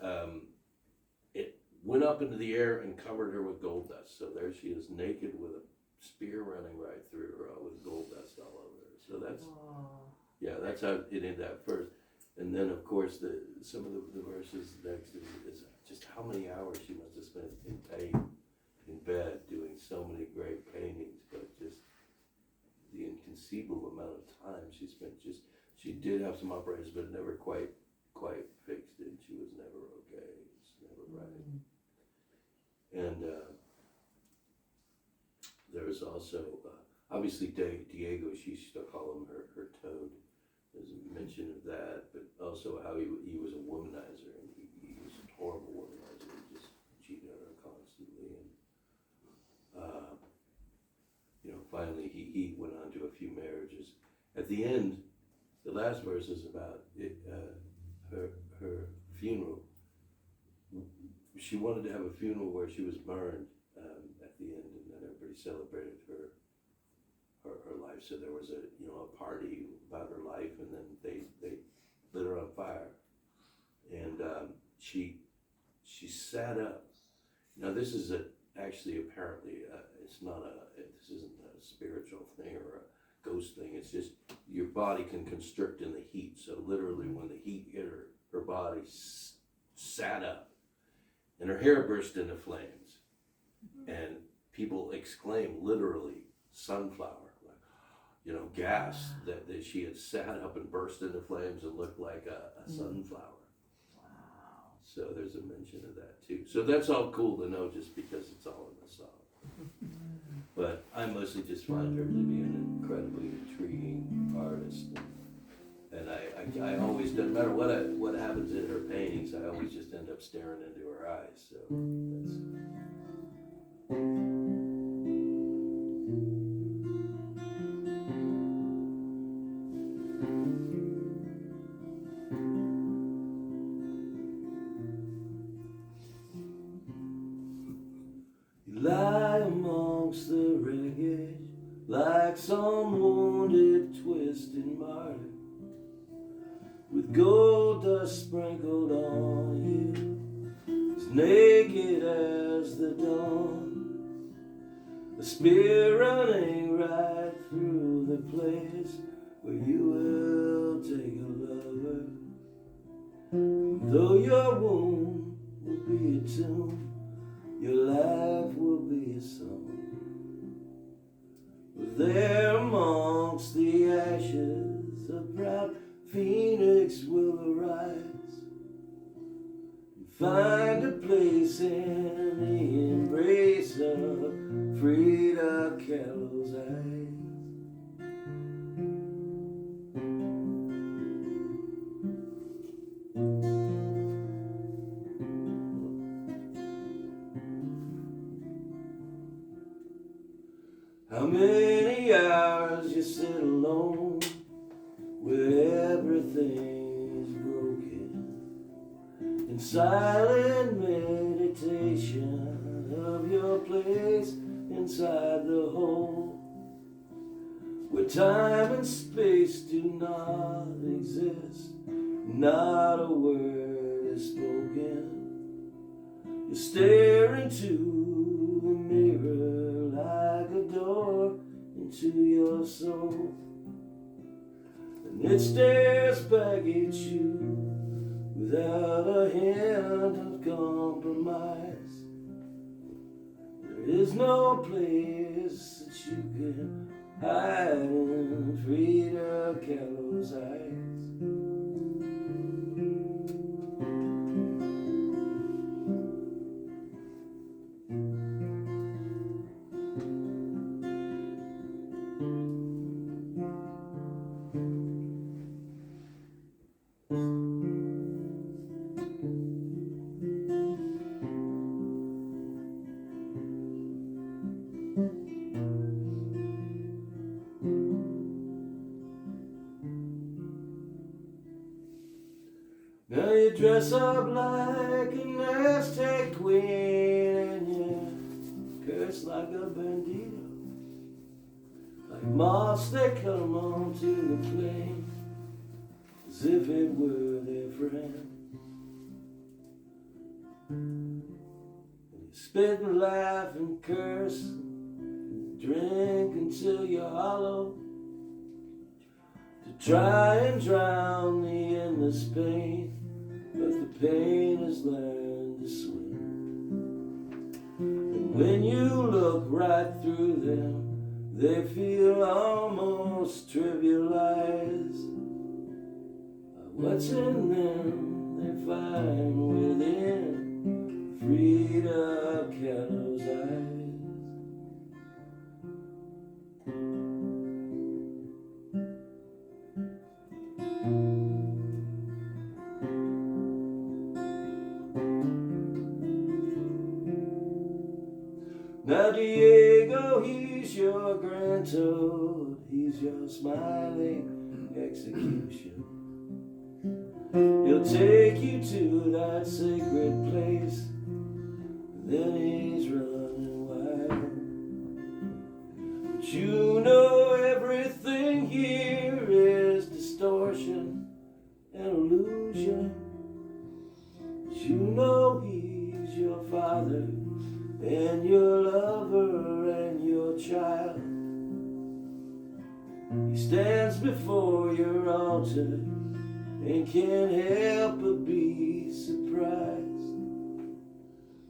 it went up into the air and covered her with gold dust. So there she is, naked with a spear running right through her, with gold dust all over her. So that's how it ended up first. And then, of course, some of the verses next is just how many hours she must have spent in pain, in bed, doing so many great paintings, but just the inconceivable amount of time she spent. She did have some operations, but never quite fixed it. She was never okay. It's never right. And there was also, obviously, Diego, she used to call him her toad. There's a mention of that, but also how he was a womanizer, and he was a horrible womanizer. He just cheated on her constantly, and finally he went on to a few marriages. At the end, the last verse is about her funeral. She wanted to have a funeral where she was burned at the end, and then everybody celebrated her life. So there was a party about her life, and then they lit her on fire, and she sat up. Now this is actually apparently this isn't a spiritual thing or a ghost thing. It's just your body can constrict in the heat. So literally, when the heat hit her body sat up, and her hair burst into flames, and people exclaim literally sunflower. Gas that she had sat up and burst into flames and looked like a sunflower. Wow. So there's a mention of that too. So that's all cool to know just because it's all in the song. But I mostly just find her to be an incredibly intriguing artist. And I always, no matter what happens in her paintings, I always just end up staring into her eyes. So that's... Lie amongst the wreckage like some wounded, twisted martyr, with gold dust sprinkled on you, as naked as the dawn, a spear running right through the place where you will take a lover. Though your wound will be a tomb, your life will be a song. There amongst the ashes, a proud phoenix will arise, find a place in the embrace of Frida Kahlo's eyes. How many hours you sit alone where everything is broken, in silent meditation of your place inside the whole, where time and space do not exist, not a word is spoken. You stare into the mirror like a door into your soul, and it stares back at you without a hint of compromise. There is no place that you can hide in Frida Kahlo's eyes. Now you dress up like an Aztec queen, and you curse like a bandito, like moths that come onto the flame, as if it were their friend. And you spit and laugh and curse, and drink until you're hollow, to try and drown the endless pain. But the pain has learned to swim, and when you look right through them, they feel almost trivialized. What's in them they find within Frida Kahlo's eyes. Now Diego, he's your grand toad, he's your smiling execution. He'll take you to that sacred place, then he's running wild. But you know everything here is distortion and illusion. You know he's your father and your lover and your child. He stands before your altar and can't help but be surprised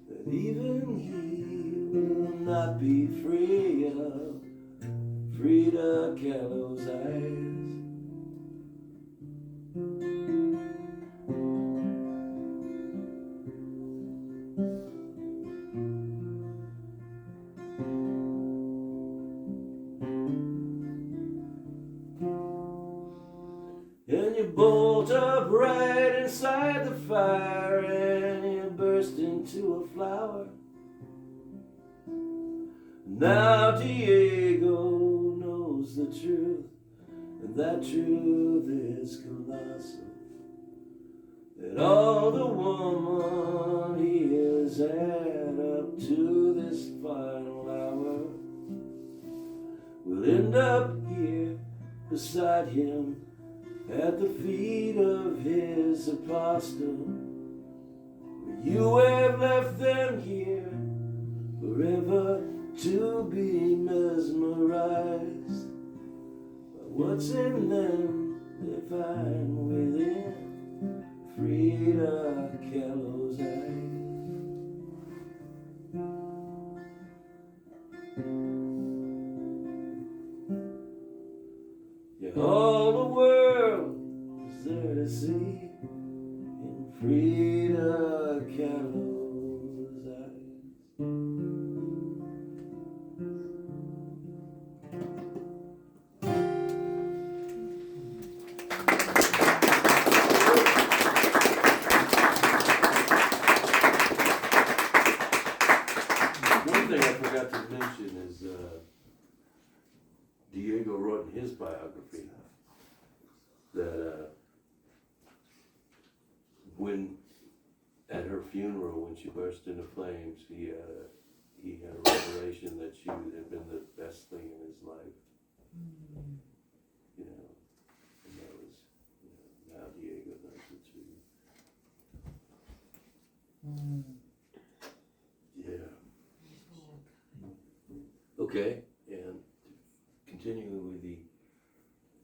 that even he will not be free of Frida Kahlo's eyes. And you bolt up right inside the fire, and you burst into a flower. Now Diego knows the truth, and that truth is colossal, that all the woman he has had up to this final hour will end up here beside him at the feet of his apostle. You have left them here forever to be mesmerized by what's in them they find within Frida Kahlo's eyes. Yeah, all the world is there to see in Frida Kahlo's thing I forgot to mention is, Diego wrote in his biography that, when, at her funeral, when she burst into flames, he had a revelation that she had been the best thing in his life. You know, and that was, you know, now Diego knows it too. Yeah. Okay, and continuing with the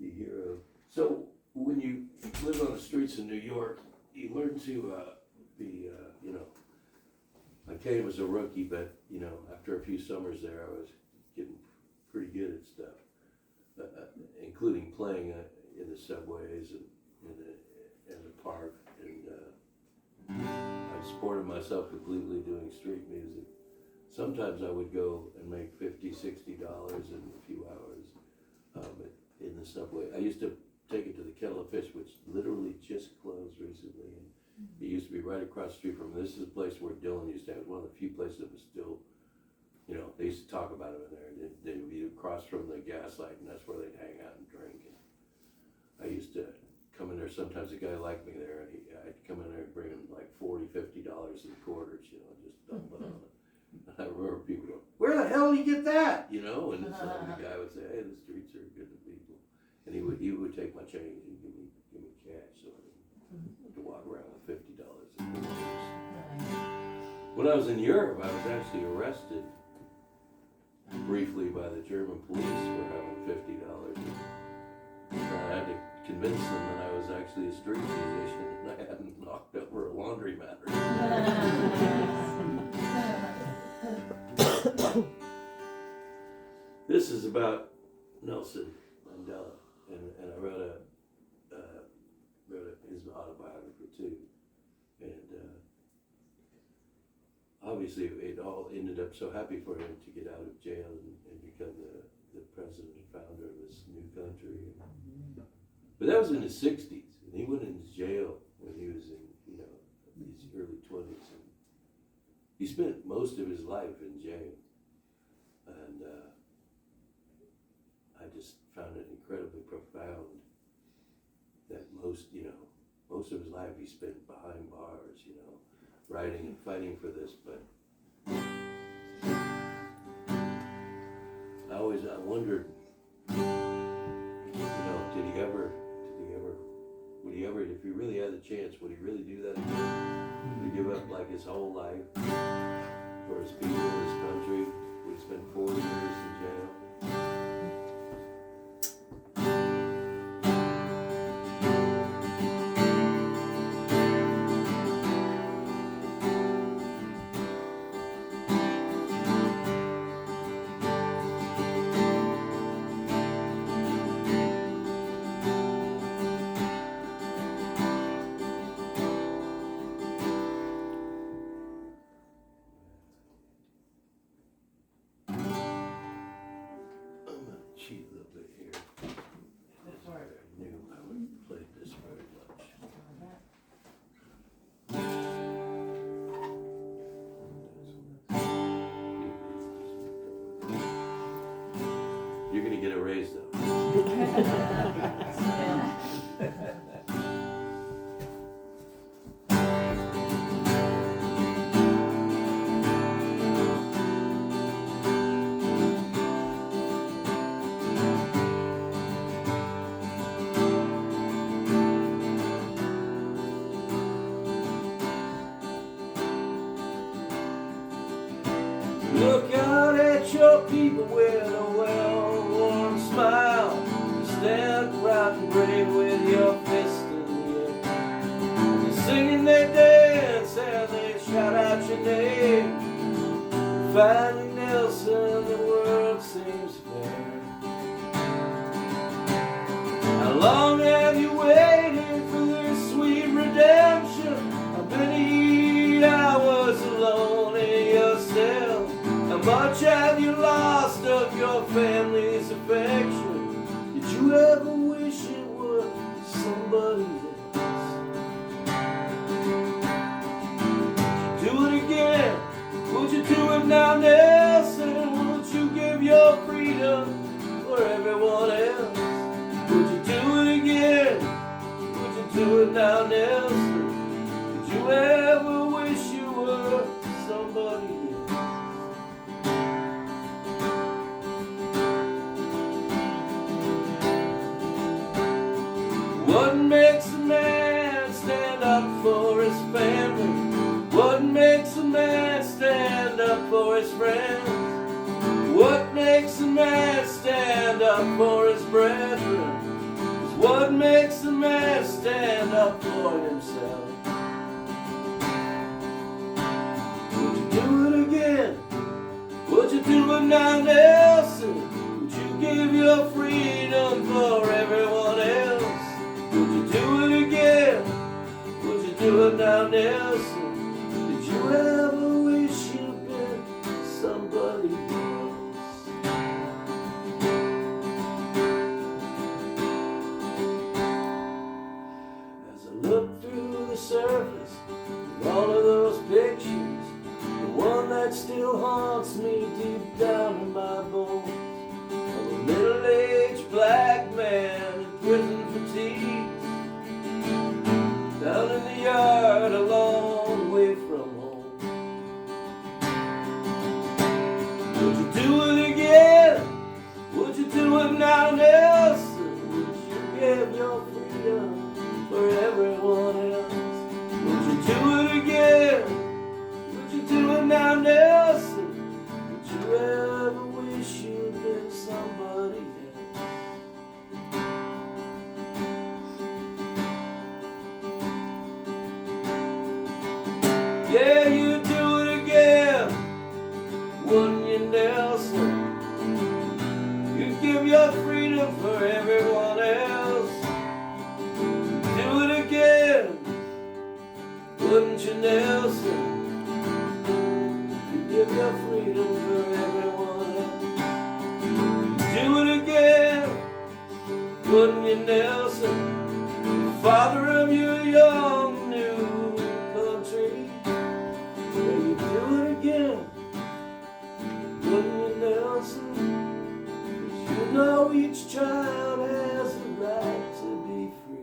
hero. So when you live on the streets of New York, you learn to be, you know, I came as a rookie, but, you know, after a few summers there, I was getting pretty good at stuff, including playing in the subways and in the park, and I supported myself completely doing street music. Sometimes I would go and make $50, $60 in a few hours in the subway. I used to take it to the Kettle of Fish, which literally just closed recently. And it used to be right across the street from, this is a place where Dylan used to have. It was one of the few places that was still, you know, they used to talk about him in there. They would be across from the Gaslight, and that's where they'd hang out and drink. And I used to come in there, sometimes a guy liked me there, and I'd come in there and bring him like $40, $50 in quarters, you know, just dump it on it. And I remember people go, where the hell do you get that? You know, and it's like the guy would say, hey, the streets are good to people. And he would take my change and give me cash, so I didn't have to walk around with $50 in quarters. When I was in Europe, I was actually arrested briefly by the German police for having $50. And I had to convince them that I was actually a street musician and I hadn't knocked over a laundromat or something. This is about Nelson Mandela, and I wrote his autobiography too, and obviously it all ended up so happy for him to get out of jail and become the president and founder of this new country. But that was in his 60s, and he went into jail when he was in, you know, his early 20s, and he spent most of his life in jail, and I just found it incredibly profound that most of his life he spent behind bars, you know, writing and fighting for this, but I wondered, you know, would he ever, if he really had the chance, would he really do that again? Would he give up like his whole life for his people, his country? Would he spend 4 years in jail? Cheat a little bit here. I knew I would play this very much. You're gonna get a raise though. Look out at your people with a well-worn smile. You stand proud and brave with your fist in the air. They're singing, they dance, and they shout out your name. Finally, Nelson, the world seems fair. How long have you waited for this sweet redemption? How many hours alone in your cell? How much have you lost of your family's affection? Did you ever wish it was somebody else? Would you do it again? Would you do it now, Nelson? your freedom for everyone else? Would you do it again? Would you do it now, Nelson? Did you ever wish you were somebody else? What makes a man stand up for his family? What makes a man stand up for his friends? What makes a man stand up for his brethren? Is what makes a man stand up for himself. Would you do it again? Would you do it now, Nelson? Would you give your freedom for everyone else? Would you do it again? Would you do it now, Nelson? Did you ever wish you'd been somebody else? As I look through the surface of all of those pictures, the one that still haunts me deep down in my bones, of a middle-aged black man in prison fatigue, down in the yard a long way from home. Would you do it again? Would you do it now, Nelson? Would you give your freedom for everyone else? Would you do it again? Would you do it now, Nelson? Would you ever wish you'd been somebody else? Yeah, you do it again, wouldn't you, Nelson? You'd give your freedom for everyone else. Do it again, wouldn't you, Nelson? You'd give your freedom for everyone else. Do it again, wouldn't you, Nelson? Father of your young new country. Yeah, you do it again, wouldn't you, Nelson? 'Cause you know each child has the right to be free.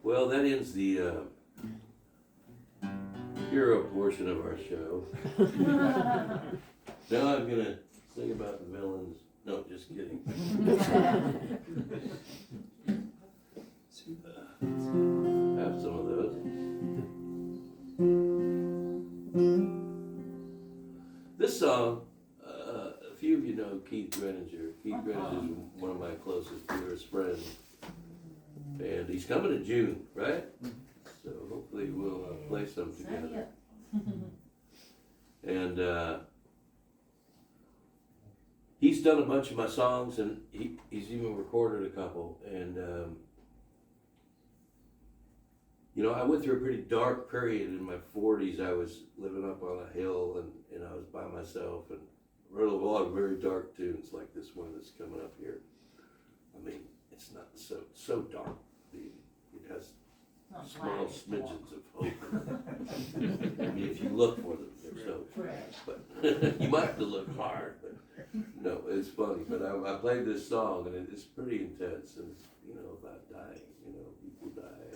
Well, that ends the hero portion of our show. Now I'm gonna sing about the villains. No, just kidding. Have some of those. This song, a few of you know Keith Greninger. Keith Greninger is one of my closest, dearest friends. And he's coming in June, right? So hopefully we'll play some together. And he's done a bunch of my songs, and he's even recorded a couple. And you know, I went through a pretty dark period in my 40s. I was living up on a hill, and I was by myself, and wrote a lot of very dark tunes like this one that's coming up here. I mean, it's not so dark. It has small smidgens of hope. I mean, if you look for them, they're so. But you might have to look hard. But no, it's funny. But I played this song, and it's pretty intense, and it's, you know, about dying. You know, people die.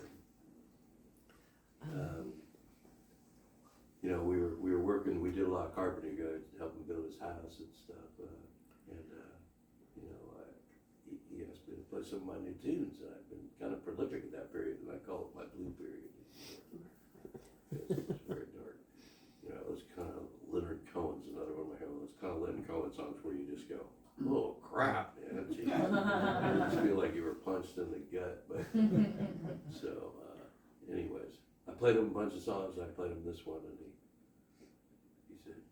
You know, we were working. We did a lot of carpentry, guys, to help him build his house and stuff. You know, he asked me to play some of my new tunes, and I've been kind of prolific in that period, and I call it my blue period. It was very dark. You know, it was kind of Leonard Cohen's another one of my heroes. Kind of Leonard Cohen songs where you just go, oh crap, man, geez. You just feel like you were punched in the gut. But so, anyways, I played him a bunch of songs, and I played him this one, and he said,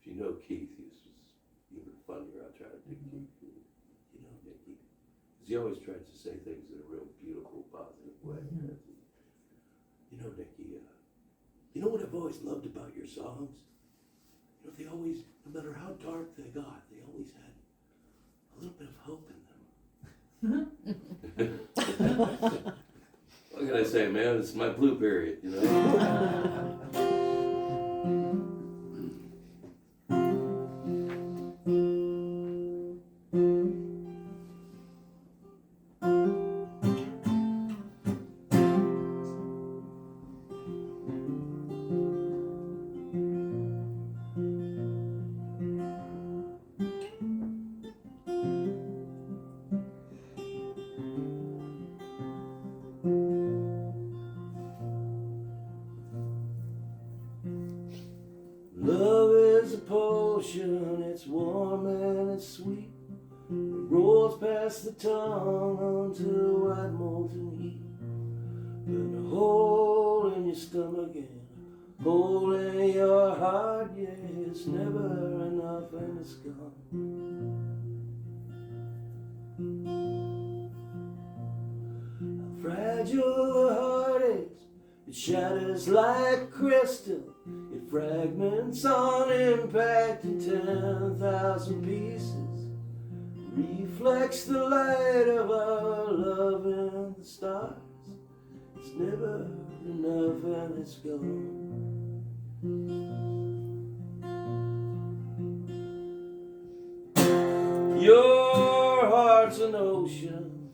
if you know Keith, he's just even funnier. I try to do Keith. You know, Niki. Because he always tries to say things in a real beautiful, positive way. You know, Niki, you know what I've always loved about your songs? You know, they always, no matter how dark they got, they always had a little bit of hope in them. What can I say, man? It's my blue period, you know? Love is a potion, it's warm and it's sweet. It rolls past the tongue onto white molten heat. Burn a hole in your stomach and a hole in your heart. Yeah, it's never enough and it's gone. How fragile the heart is, it shatters like crystal. It fragments on impact in 10,000 pieces. Reflects the light of our love in the stars. It's never enough and it's gone. Your heart's an ocean.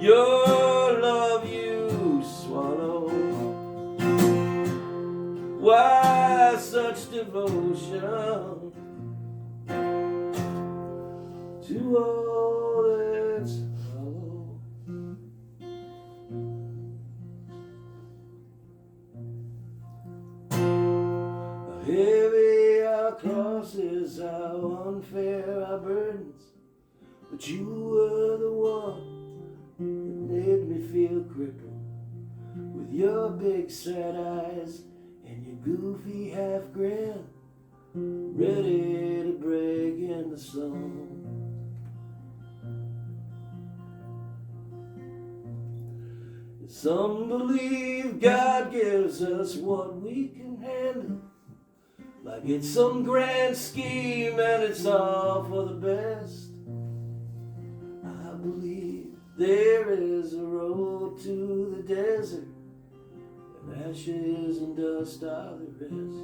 Your love you swallow. Why such devotion to all that's hollow? How heavy our crosses, how unfair our burdens, but you were the one that made me feel crippled. With your big sad eyes and your goofy half grin, ready to break into song. Some believe God gives us what we can handle, like it's some grand scheme and it's all for the best. I believe there is a road to the desert, and ashes and dust are the rest.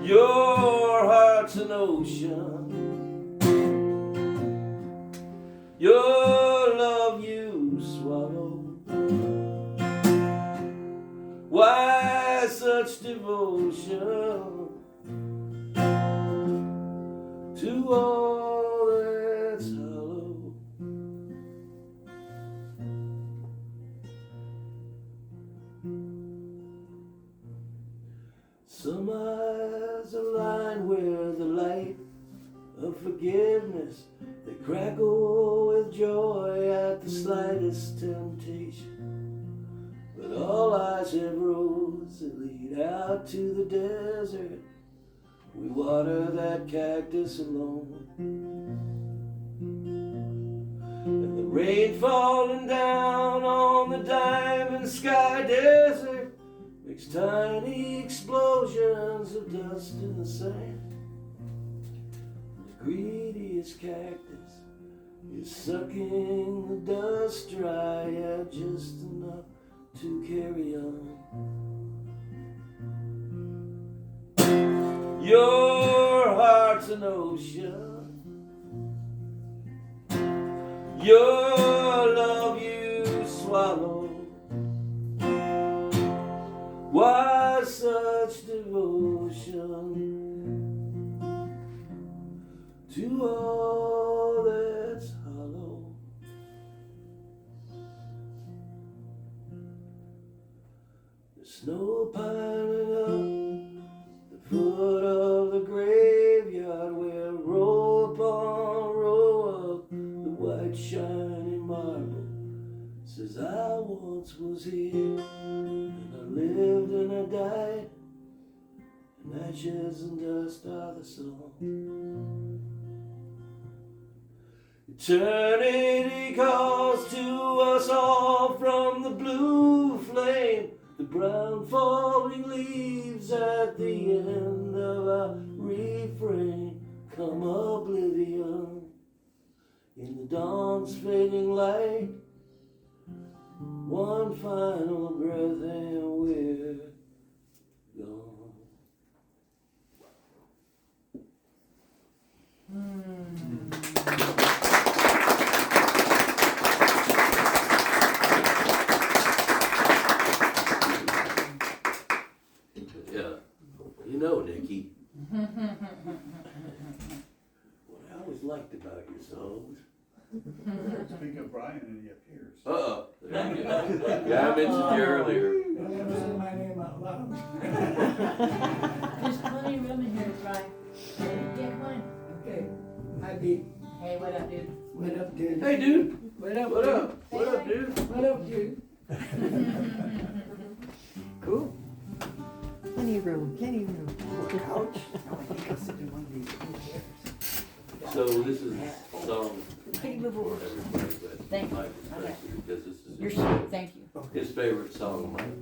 Your heart's an ocean. Your love you swallow. Why such devotion to all that's hollow? Some eyes are lined with the light of forgiveness. They crackle with joy at the slightest temptation. But all eyes have roads that lead out to the desert. We water that cactus alone. And the rain falling down on the diamond sky desert makes tiny explosions of dust in the sand. The greediest cactus is sucking the dust dry, yeah, just enough to carry on. Your heart's an ocean. Your love you swallow. Why such devotion to all that's hollow? The snow piling up the foot of the graveyard, where row upon row of the white shiny marble says I once was here, and I lived and I died, and ashes and dust are the song. Eternity calls to us all. town's fading light. One final breath and we're gone. Yeah, you know, Nikki, what I always liked about your songs. Speaking of Brian, and he appears. Uh-oh. There you go. Yeah, I mentioned you earlier. Don't ever say my name out loud. There's plenty of room in here to try. Yeah, come on. Okay, hi Pete. Hey, what up, dude? What up, dude? Hey, dude. What up, What dude? up? What up, dude? What up, dude? Cool. Plenty of room, plenty of room. Couch? No, I think I'll sit in one of these blue chairs. So this is a song Pretty for little. everybody, but Thank you. Mike especially, because this You're is sweet, thank you. his favorite song of mine.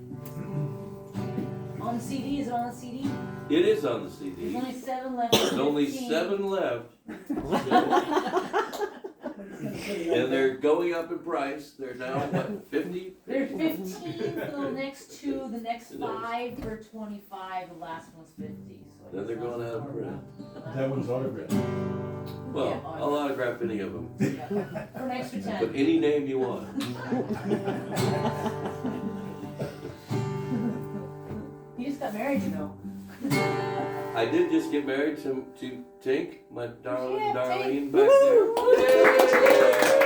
On the CD, is it on the CD? It is on the There's CD. only 7 left. There's only 15. 7 left. And they're going up in price. They're now, what, 50? They're 15 for the next 2, the next 5 for 25, the last one's 50. So I Then they're guess going that's out of print. That one's autographed. Well, I'll autograph any of them. Yeah, for an extra Put 10. any name you want. You just got married, you know. I did just get married to Tink, my darling Yeah, Darlene Tink. back there.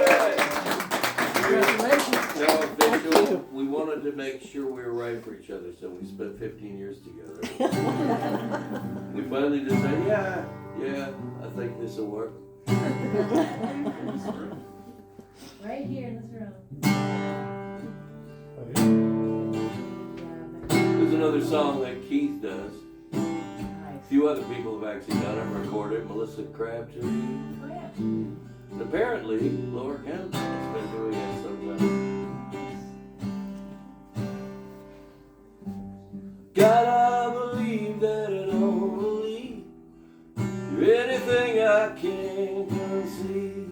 Yay! Congratulations. So official. We wanted to make sure we were right for each other, so we spent 15 years together. We finally just said, yeah, I think this will work. Right here in this room. Oh, yeah. There's another song that Keith does. A Nice. few other people have actually done it, recorded. Melissa Crabtree. Oh, yeah. And apparently, Laura Kemp has been doing it sometimes. God, I believe that it only you're anything I can't conceive.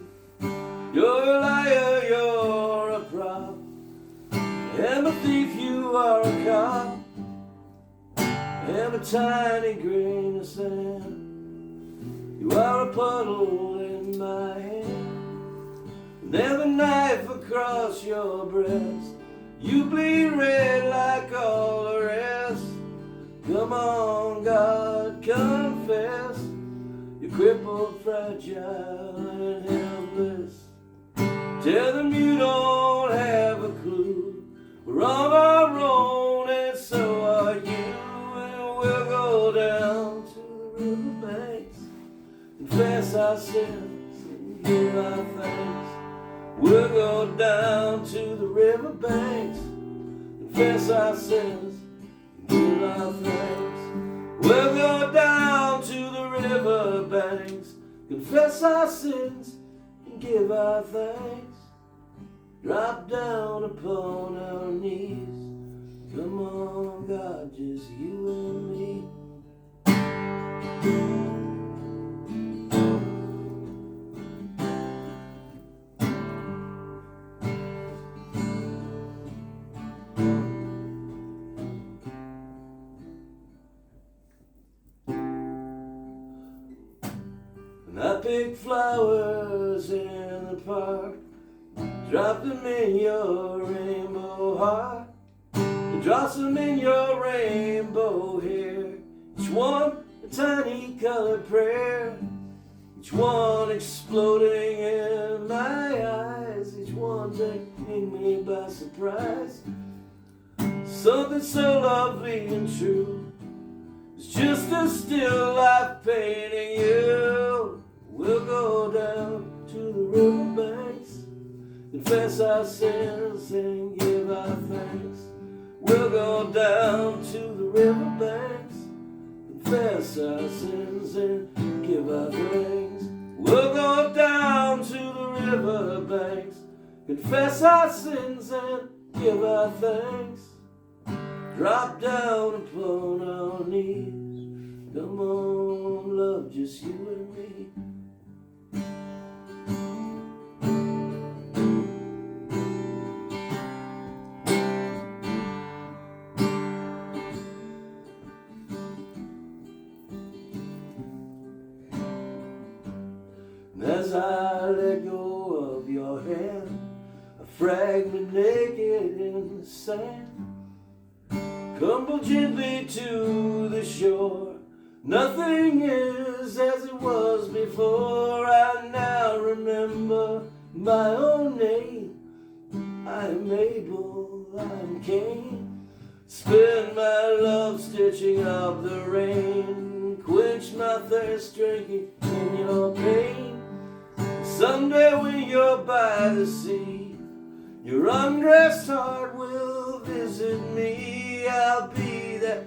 You're a liar, you're a prop. I'm a thief, you are a cop. I'm a tiny grain of sand. You are a puddle in my hand. Never knife across your breast. You bleed red like all the rest. Come on, God, confess. You're crippled, fragile, and helpless. Tell them you don't have a clue. We're on our own, and so are you. And we'll go down to the riverbanks, confess our sins, and give our thanks. We'll go down to the riverbanks, confess our sins, and give our thanks. We'll go down to the riverbanks, confess our sins, and give our thanks. Drop down upon our knees. Come on, God, just you and me. And I picked flowers in the park, drop them in your rainbow heart, and dross them in your rainbow hair. Each one a tiny colored prayer, each one exploding in my eyes, each one taking me by surprise. Something so lovely and true, it's just a still life painting you. We'll go down to the riverbanks, confess our sins and give our thanks. We'll go down to the riverbanks, confess our sins and give our thanks. We'll go down to the riverbanks, confess our sins and give our thanks. Drop down upon our knees. Come on, love, just you and me. as I let go of your hand, a fragment naked in the sand. Tumble gently to the shore. Nothing is as it was before. I now remember my own name. I am Abel, I am Cain. Spend my love stitching up the rain. Quench my thirst drinking in your pain. Someday when you're by the sea, your undressed heart will visit me. I'll be that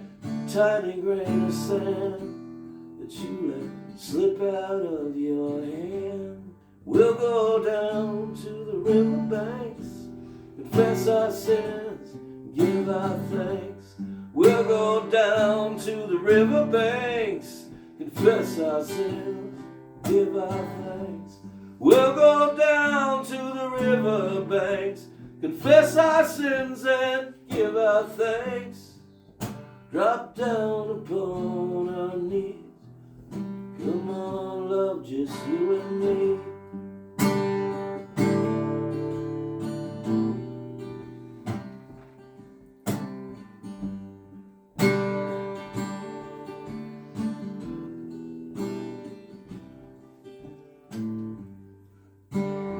tiny grain of sand that you let slip out of your hand. We'll go down to the riverbanks, confess our sins, give our thanks. We'll go down to the riverbanks, confess our sins, give our thanks. We'll go down to the riverbanks, confess our sins and give our thanks. Drop down upon our knees. Come on, love, just you and me.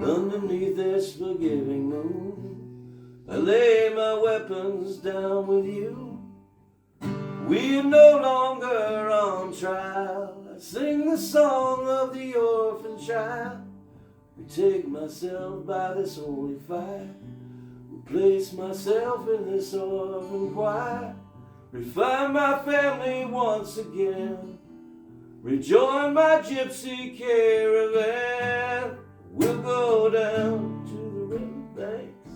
Underneath this forgiving moon, I lay my weapons down with you. We are no longer on trial. I sing the song of the orphan child. Retake myself by this holy fire. Replace myself in this orphan choir. Refine my family once again. Rejoin my gypsy caravan. We'll go down to the riverbanks,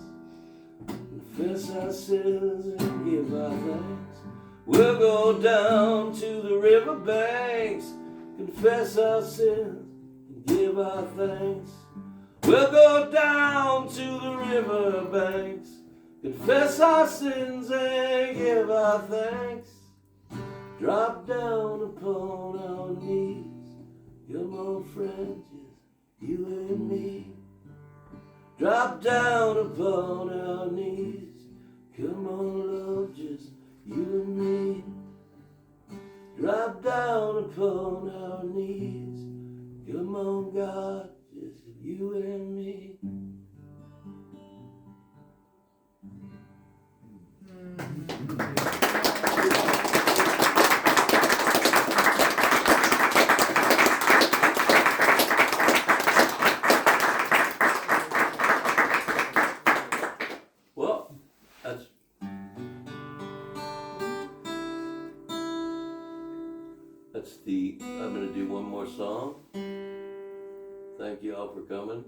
confess our sins and give our thanks. We'll go down to the riverbanks, confess our sins and give our thanks. We'll go down to the riverbanks, confess our sins and give our thanks. Drop down upon our knees. Come on, friends, just you and me. Drop down upon our knees. Come on, love, just you and me. Drop down upon our knees. Come on, God, just you and me. Well, that's the, I'm gonna do one more song. Thank you all for coming.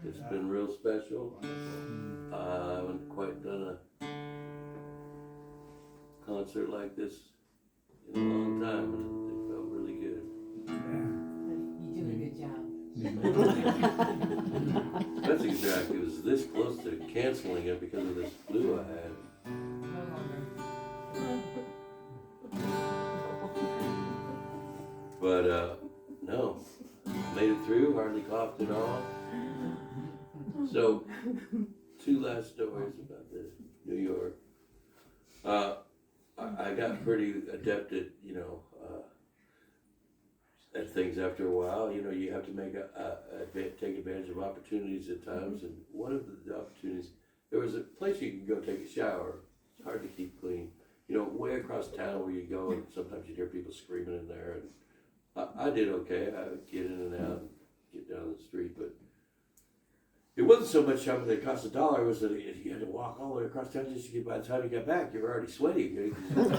It's been real special. I haven't quite done a concert like this in a long time, and it felt really good. You do a good job. That's exactly, it was this close to canceling it because of this flu I had. No longer. But, no, made it through, hardly coughed at all. So, two last stories about the New York. I got pretty adept at, at things after a while. You have to make take advantage of opportunities at times. And one of the opportunities, there was a place you can go take a shower. It's hard to keep clean. Way across town where you go, and sometimes you hear people screaming in there. And I did okay. I would get in and out and get down the street, but it wasn't so much how much it cost $1. It was that you had to walk all the way across town just to get. By the time you got back, you were already sweaty. And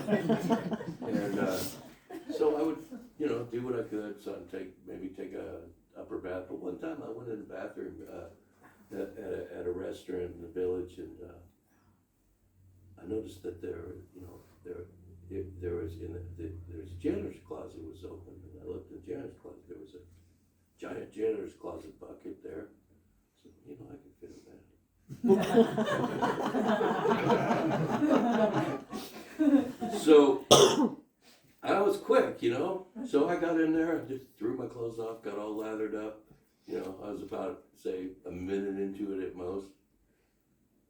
so I would, do what I could. So I'd take a upper bath. But one time I went in the bathroom at a restaurant in the village, and I noticed that there was a janitor's closet was open, and I looked in the janitor's closet. There was a giant janitor's closet bucket there. So I could fit in that. So I was quick, so I got in there and just threw my clothes off, got all lathered up, You know, I was about, say, a minute into it at most.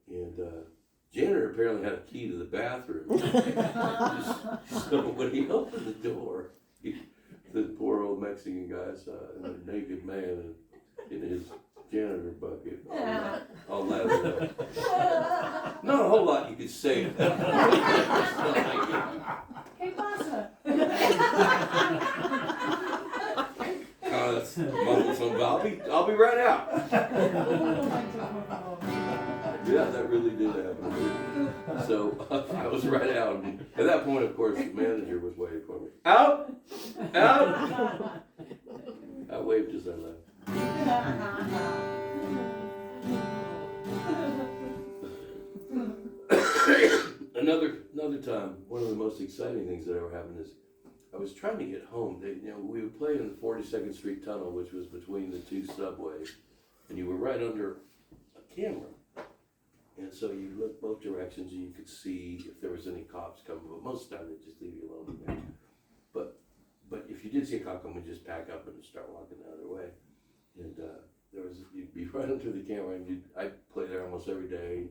And, janitor apparently had a key to the bathroom. So when he opened the door, the poor old Mexican guy saw a naked man in his janitor bucket, all lathered up. Not a whole lot you could say. Hey, pasa. I'll be right out. Yeah, that really did happen. So I was right out. And at that point, of course, the manager was waiting for me. Out! Out! I waved as I left. Another time, one of the most exciting things that ever happened is I was trying to get home. We would play in the 42nd Street Tunnel, which was between the two subways, and you were right under a camera. And so you looked both directions and you could see if there was any cops coming, but most of the time they'd just leave you alone there. But if you did see a cop come, we'd just pack up and start walking the other way. And you'd be right under the camera, and I'd play there almost every day.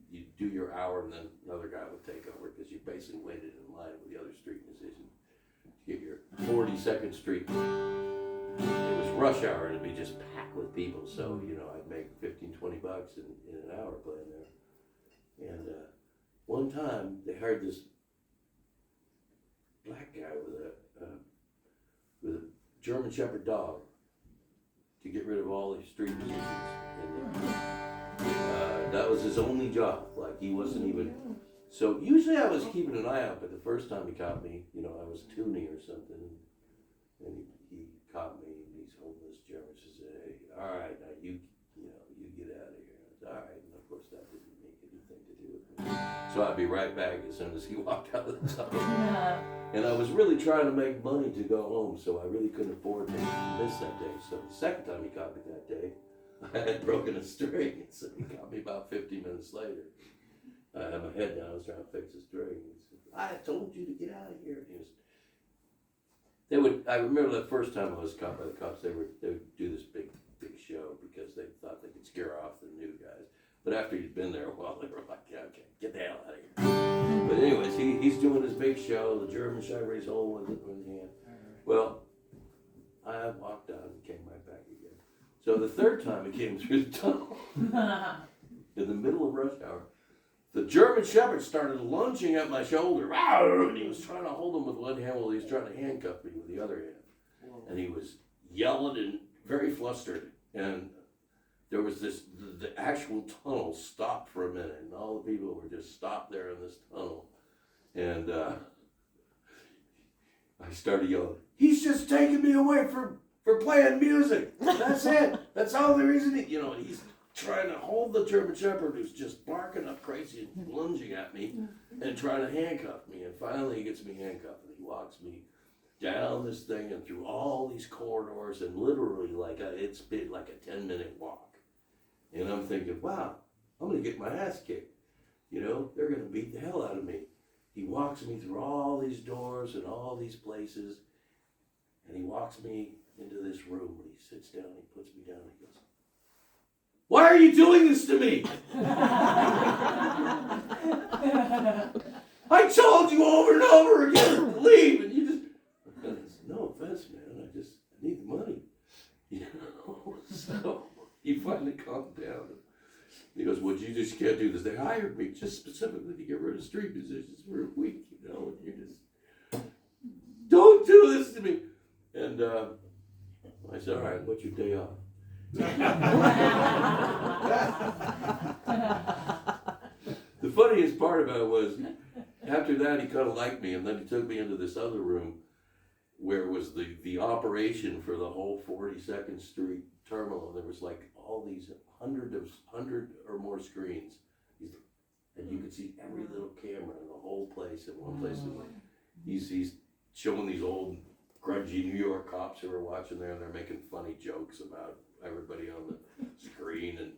You'd do your hour, and then another guy would take over, because you basically waited in line with the other street musicians to get your 42nd Street. It was rush hour, and it'd be just packed with people, so, I'd make $15-20 in an hour playing there. And one time, they hired this black guy with a German Shepherd dog to get rid of all these street musicians. And that was his only job. Like, he wasn't even... So usually I was keeping an eye out, but the first time he caught me, I was tuning or something, and he caught me, and these homeless Germans said, "Hey, all right, now you get out of here." I said, "All right," and of course that didn't make anything to do with me. So I'd be right back as soon as he walked out of the tunnel. And I was really trying to make money to go home, so I really couldn't afford to miss that day. So the second time he caught me that day, I had broken a string, so he caught me about 15 minutes later. I had my head down, I was trying to fix the string. He said, "I told you to get out of here." I remember the first time I was caught by the cops, they would do this big show because they thought they could scare off the new guys. But after you'd been there a while, they were like, "Yeah, okay, get the hell out of here." But anyways, he's doing his big show, the German Shepherd, he's holding one in his hand. Well, I walked out and came right back again. So the third time he came through the tunnel, in the middle of rush hour, the German Shepherd started lunging at my shoulder, and he was trying to hold him with one hand while he was trying to handcuff me with the other hand. And he was yelling and very flustered. And there was the actual tunnel stopped for a minute, and all the people were just stopped there in this tunnel. And I started yelling, "He's just taking me away for playing music. That's it. That's all the reason." And he's trying to hold the German Shepherd, who's just barking up crazy and lunging at me and trying to handcuff me. And finally he gets me handcuffed, and he walks me down this thing and through all these corridors, and literally it's been like a 10-minute walk. And I'm thinking, wow, I'm going to get my ass kicked. They're going to beat the hell out of me. He walks me through all these doors and all these places, and he walks me into this room, and he sits down, and he puts me down, and he goes, "Why are you doing this to me? I told you over and over again to leave, and you just..." And I said, "No offense, man, I need the money." So he finally calmed down. He goes, "Well, you just can't do this. They hired me just specifically to get rid of street musicians for a week, and you just... Don't do this to me." And I said, "All right, what's your day off?" The funniest part about it was, after that he kind of liked me, and then he took me into this other room where it was the operation for the whole 42nd Street terminal. There was like all these 100 or more screens, and you could see every little camera in the whole place. In one place, he's showing these old grungy New York cops who are watching there, and they're making funny jokes about everybody on the screen. And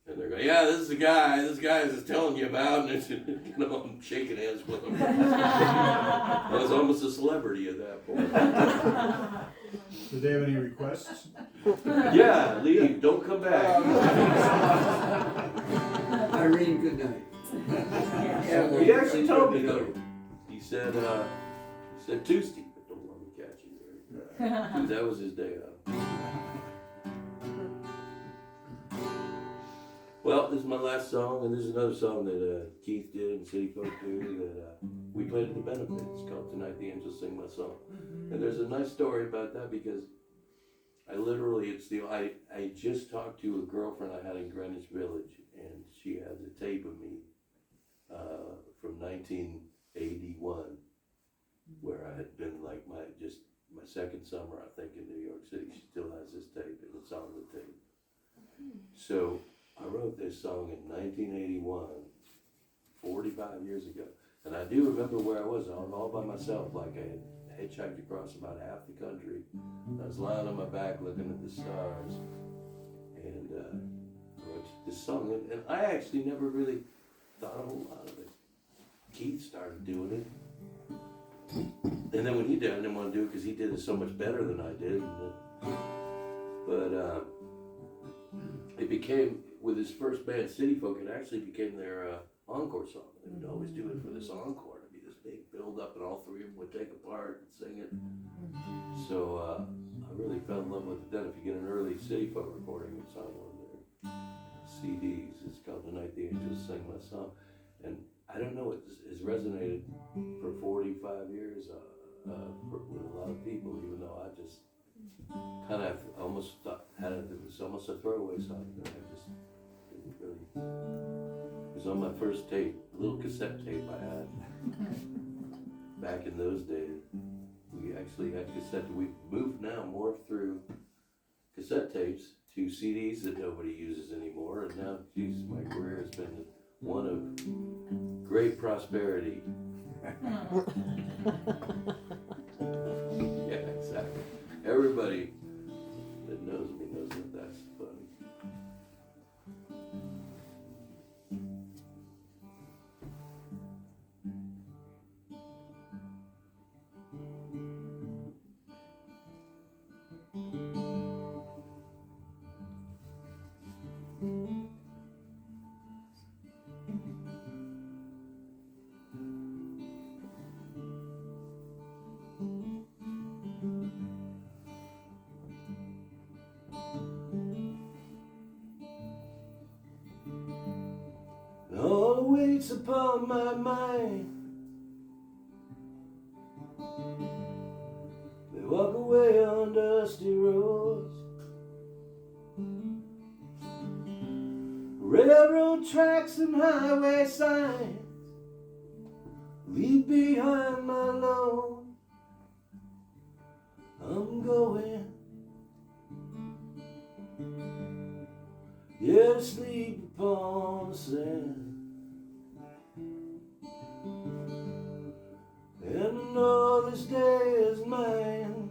And they're going, yeah, this is the guy is telling you about, and it's, you know, I'm shaking hands with him. I was almost a celebrity at that point. Did they have any requests? Yeah, leave, don't come back. Irene, good night. Yeah, He actually told me though. He said Tuesday, but don't let me catch you there. That was his day off. Well, this is my last song, and this is another song that Keith did and City Folk do that we played at the benefit. It's called Tonight the Angels Sing My Song. And there's a nice story about that because I just talked to a girlfriend I had in Greenwich Village, and she has a tape of me from 1981, where I had been like my second summer, I think, in New York City. She still has this tape, and it's on the tape. So I wrote this song in 1981, 45 years ago. And I do remember where I was all by myself, like I had hitchhiked across about half the country. I was lying on my back looking at the stars, and I wrote this song. And I actually never really thought a whole lot of it. Keith started doing it. And then when he did, I didn't want to do it because he did it so much better than I did. But it became, with his first band, City Folk, it actually became their encore song. They would always do it for this encore. It'd be this big build up, and all three of them would take a part and sing it. So I really fell in love with it then. If you get an early City Folk recording, it's on one of their CDs. It's called Tonight the Angels Sing My Song. And I don't know, it has resonated for 45 years with a lot of people, even though I just kind of almost had it was almost a throwaway song that I just didn't really. It was on my first tape, a little cassette tape I had back in those days. We actually had cassette. We moved now, morphed through cassette tapes to CDs that nobody uses anymore, and now, geez, my career has been one of great prosperity. Yeah, exactly. Everybody that knows me knows that that's funny. All the weights upon my mind, they walk away on dusty roads. Railroad tracks and highway signs leave behind my load. I'm going, yeah, to sleep upon the sand. And I know this day is mine.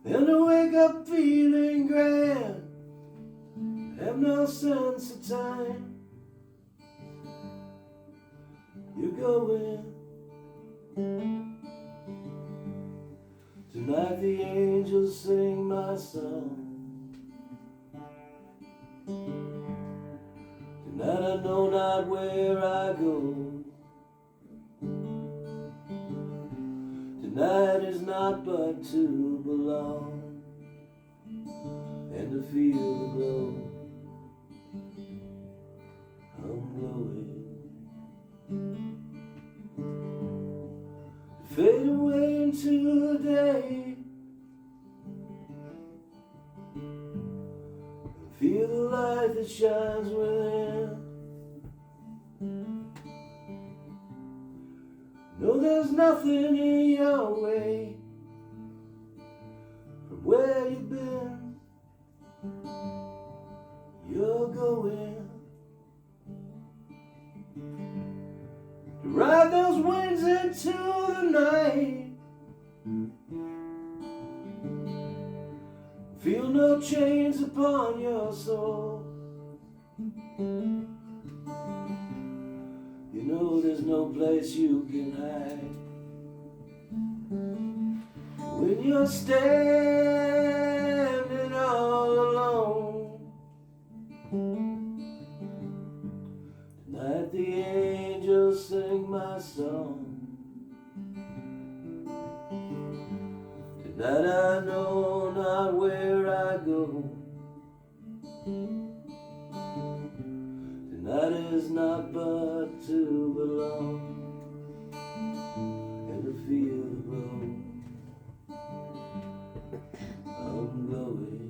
And I wake up feeling grand, have no sense of time. You're going. Tonight the angels sing my song. Tonight I know not where I go. Tonight is not but to belong and to feel the glow. I'm glowing. Fade away into the day. Feel the light that shines within. No, there's nothing in your way from where you've been. You're going to ride those winds into the night. Feel no no chains upon your soul. You know there's no place you can hide when you're standing all alone. Tonight the angels sing my song. Tonight I know not where I go. Tonight is not but to belong and to feel the glow. I'm going.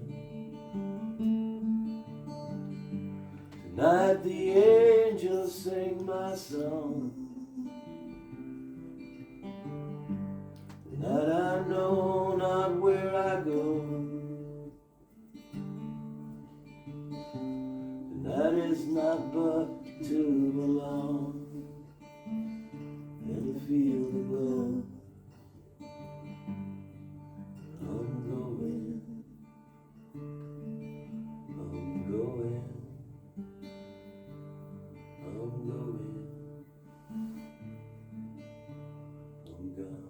Tonight the angels sing my song. Tonight I know not where I go. Tonight is not but to belong and to feel the glow. I'm going. I'm going. I'm going. I'm gone.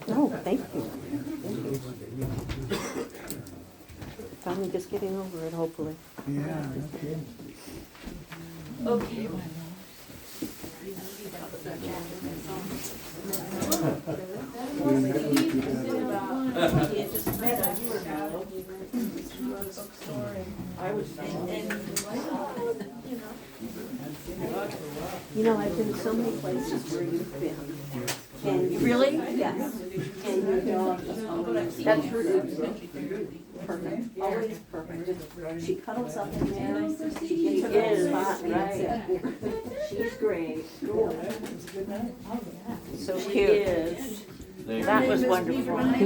Oh, thank you. Finally just getting over it, hopefully. Yeah, okay. Okay, You know, I've been so many places where you've been. And Really? yes. And your dog, that's her perfect, always perfect. She cuddles up in there, she gets her little spot, right? She's great. So she is. That was wonderful. Her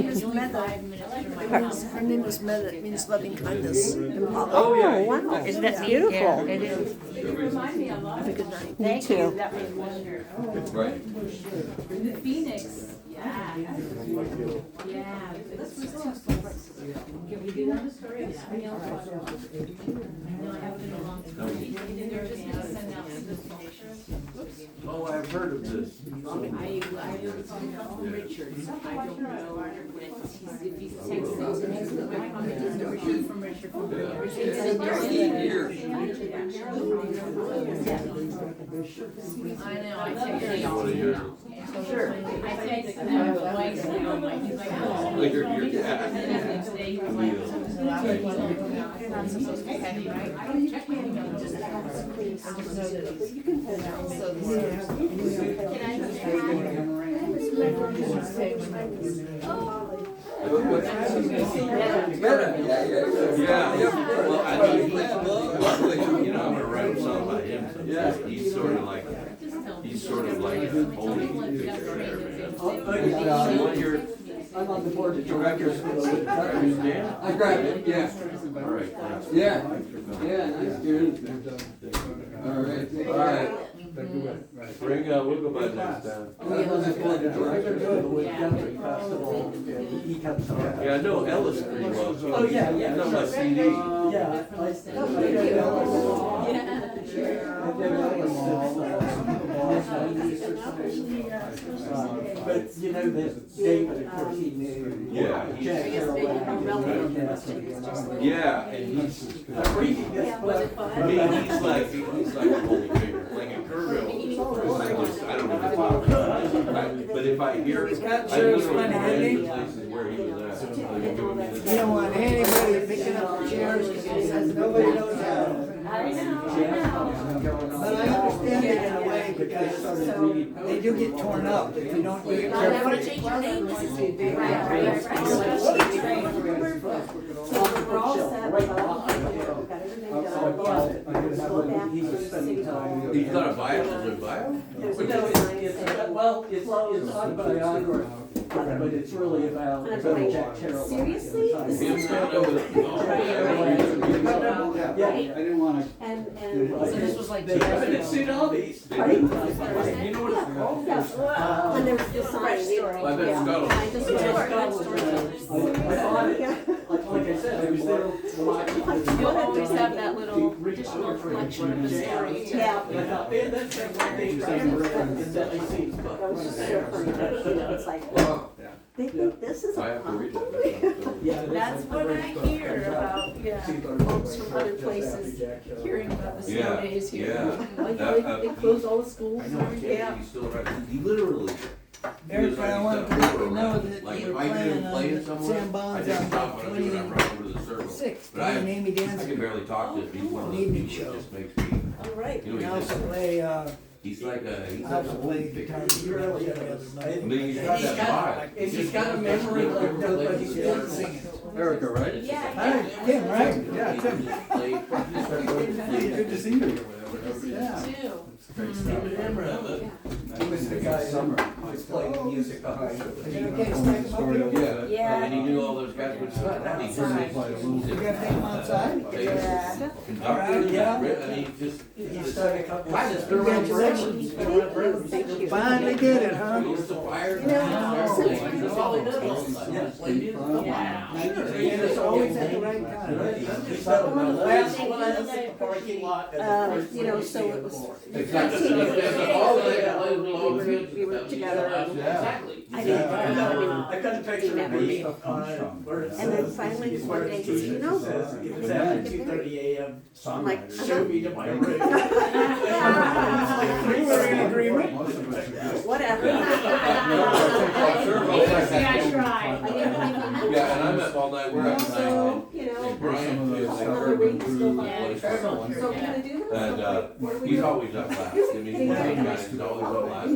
name is Mother, it means loving kindness. Oh, wow, Isn't that beautiful. Yeah, it is. Have a good night. thank too. you, that was wonderful. Right. The Phoenix, yeah. Yeah, this was too. Can we do that story? Yeah. I know, I haven't in a long time. They're just gonna send out some pictures. Oh, I've heard of this. I know it's on Richards, I don't know when, if he's texting, Richard from Richard. I know, I text him. What are your? Sure. I text him twice now, I'm like, he's like, oh. Your dad. And then the next day, he was like, you're not supposed to be heavy, right? I don't check my email, just that. You can put it out. Can I just Yeah. Well, I mean, you know, I'm gonna write a song about him. Yeah. He's sort of like a holy figure there, man. I'm on the board of directors. Directors, Dan? I grabbed it, yeah. All right, thanks. Yeah, nice, dude. All right. Bring, we'll go back next time. I'm on the board of directors of the Wood Country Festival. He comes on. Yeah, I know Ellis pretty well. So Oh, yeah. He's on my CD. Yeah. But you know that David, of course, he knew. Yeah. Jack Carroll. Yeah, and he's, to me, he's like a holy figure. Like in Kerrville, I don't even talk about it. But if I hear, I literally know the places where he was at. You don't want anybody picking up the chairs because nobody knows how. I know. But I understand it in a way right, because they do get torn up if you don't do it I wanna carefully. change your name, Mrs. So we're all set, we've got everything done. I'm gonna have one, he was spending time. He's got a bio, is there a bio? There's no Well, it's autobiography, but it's really about Jack Terrell. Seriously? This He's is got over the- Yeah, I didn't wanna. And, So this was like. They haven't seen all these. Pardon? You know what it's called? And there's the sign. I bet Yeah. Scott will- I just I read bought it, like I said, I was there watching. You'll always have that little additional reflection of the story. Yeah. And I thought, man, that's that one thing that I see. That was just so funny. It's like, they think this is I a have to read compliment. that. Yeah, That's what I hear about, folks from other places hearing about the snow Yeah, days here. yeah. Like, That- they close all the schools I and know, everything. yeah, he's still right, he literally. Eric, I wanted to let you know that Like, you if were I playing didn't play it on somewhere, Sam I Bonds just on stop what I'm doing, I run over to the circle. 26th, But I, and Amy I can Dancing. barely talk to him, he's one of those Evening people show. that just makes me, All right. you And I know, also play, he's like a, he's I like also a play old guitar. figure. You're really good at I mean, he's got He's that got- vibe. and he's got a memory like nobody Like, else. Good singing. Erica, right? Yeah, Hi, Tim, right? Yeah, Tim. Play- Good to see you. Yeah. too. Remember him, He was the guy who was playing music behind Is it it. okay to stack them up here? Yeah, Yeah. and he knew all those guys, but it's not that, he just makes You got them outside? Yeah. conductor, Yeah. I mean, just. He's done a couple. Guys, it's been around forever. Congratulations. Thank you. Finally did it, huh? He's the fire. You know, That's all he does. Play music. And it's always at the right time. He's done the last one in the parking lot and the first You know, one so it was. Exactly. All the kids. We were together. Exactly. I didn't, I got a picture of me, where it And then says, finally, he's one wearing day, a he says, t-shirt you know, that says, if it's after 2:30 AM, I'm like, show me to my room. We were in agreement. whatever. Yeah, I tried. Yeah, and I'm up all night, we're up tonight. So, you know, And Brian, is like, another week, still plays fine. football. So we're gonna do this? And, What are we he's doing? always up last, I mean, he's one of the guys who's always up last, like,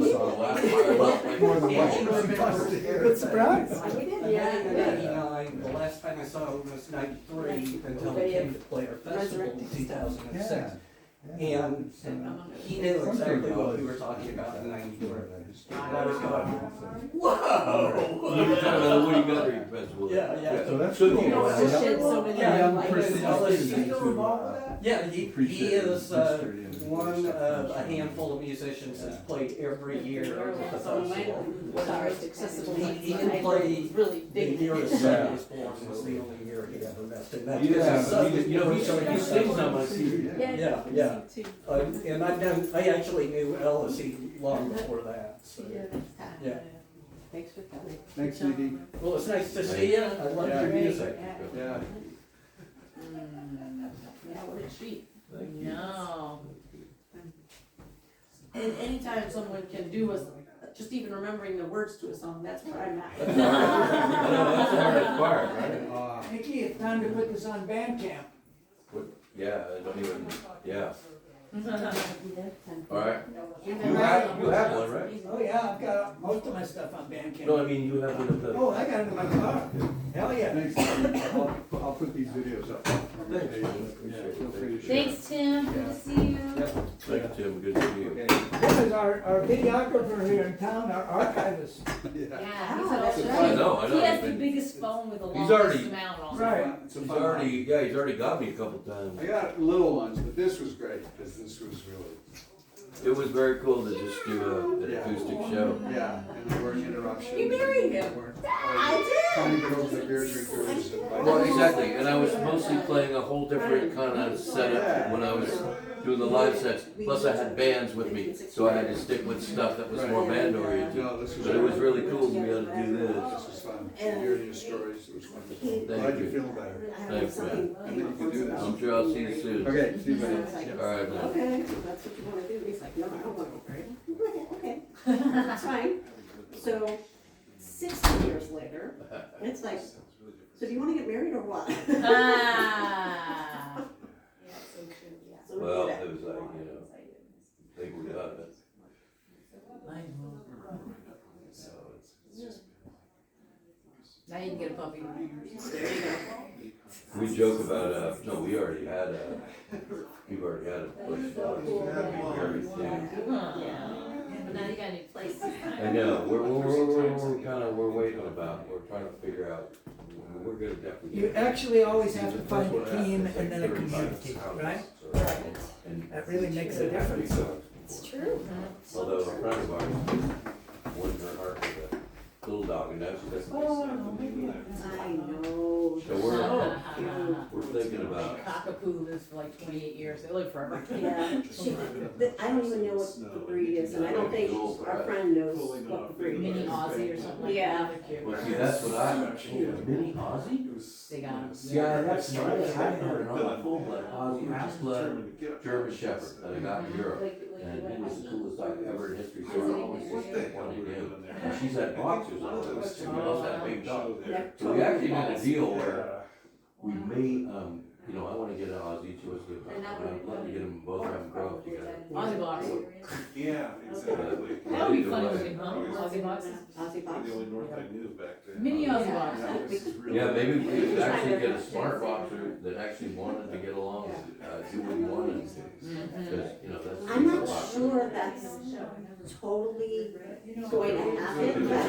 the last fire. Good surprise. We did. Yeah, 99, the last time I saw him was 93 until he came to play our festival in 2006. And he knew exactly what we were talking about in 93. And I was going, whoa! You were talking about the Woody Guthrie Festival. Yeah, yeah. So that's So, cool. you know, Oh, shit, so many. Yeah, like, person well, else is he to, Yeah, he appreciate is history and one stuff. of a handful of musicians that's played every year at the festival. He didn't play Really the big. year his son was born was the only year he ever missed. And that's because his son was You know, born he so sings young. on my CD. Yeah, yeah. And I actually knew Ellis long before that, so, yeah. Thanks for coming. Thanks, Niki. Well, it's nice to see you, I love your music. Yeah. Yeah, what a treat. No. And anytime someone can do us, just even remembering the words to a song, that's where I'm at. I know, that's the hardest part, right? Nikki, it's time to put this on Bandcamp. Yeah, I don't even, yeah. And Alright. You have one, right? Oh, yeah, I've got most of my stuff on Bandcamp. No, I mean, you have one of the. Oh, I got it in my car. Hell yeah. Thanks. I'll put these videos up. Thanks. Yeah, feel free to share. Thanks, Tim, good to see you. Thanks, Tim, good to see you. Okay. This is our videographer here in town, our archivist. Yeah. Yeah, he's Oh, that's all- I know, I know. He has the biggest phone with the He's longest already- amount on it. Right. It's a He's fun already, yeah, he's already got me a couple times. I got little ones, but this was great, because this was really, It was very cool to just do an Yeah. acoustic show. yeah, and there weren't interruptions. You married him. There weren't, I did. trying to get over the beer drinkers and like. Well, exactly, and I was mostly playing a whole different kind of setup when I was doing the live sets. Plus I had bands with me, so I had to stick with stuff that was more band oriented. No, this was. But it was really cool to be able to do this. This was fun, hearing your stories, it was wonderful. Glad Thank you you. feel better. Thanks, man. I think you can do this. I'm sure I'll see you soon. Okay, see you later. Alright, man. Okay, so that's what you wanna do. He's like, no, I don't wanna go great. Okay, that's fine. So, 60 years later, it's like, so do you wanna get married or what? Ah. So we Well, did it. it was like, you know, I think we got it. There you go. We joke about, no, we've already had a place dog. But now you got a new place. I know, we're waiting about, we're trying to figure out, we're gonna definitely. You actually always have to find a team and then a community, right? That really makes a difference. It's true. Although a friend of ours won her heart with a little dog, and now she doesn't. I know. So we're thinking about. Cockapoo lives for like 28 years, they live forever. Yeah, I don't even know what the breed is, and I don't think our friend knows what the breed Mini is. Aussie or something like Yeah. that. They're cute. Well, see, that's what mini Aussie? They got 'em. Yeah, that's nice. I had an old full-blood Aussie half-blood German Shepherd that I got in Europe. And he was the coolest dog ever in history, so I always just wanted him. And she's had boxers on her, so we both had big dogs. So we actually did a deal where we may, I wanna get an Aussie, she wants to get a puppy. I'd love to get them both, have them grow up together. Aussie box. Yeah, exactly. That would be fun looking, huh? Aussie boxes. Aussie fox. The only north I knew back then. Mini Aussie Yeah, box. this is really- Yeah, maybe we could actually get a smart boxer that actually wanted to get along, do what he wanted to. Because, that's. I'm not sure that's totally going to happen, but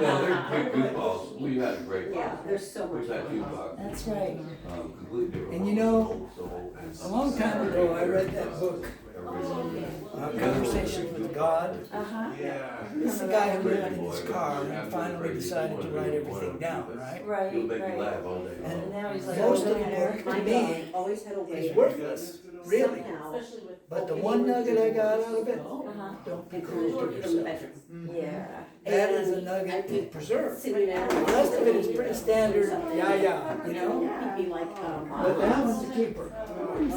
No, they're big goofballs. We had a great yeah, box. there's so much. We've had two boxes. That's right. Completely different. And you know, So, a long time ago, I read that book, Conversations with God. Uh-huh. Yeah. This is a guy who lived in his car and finally decided to write everything down, right? Right, He'll make you right. laugh all day And long. Now he's like, most oh, of the book my to me dog always had a way. is worthless, really. Somehow. But the one nugget I got out of it, Uh-huh. don't be And cruel to from the yourself. bedroom. Yeah. That is a And nugget to preserve. sitting down. The rest of it is pretty standard, yeah, you know? He'd be like, But that one's a keeper. And I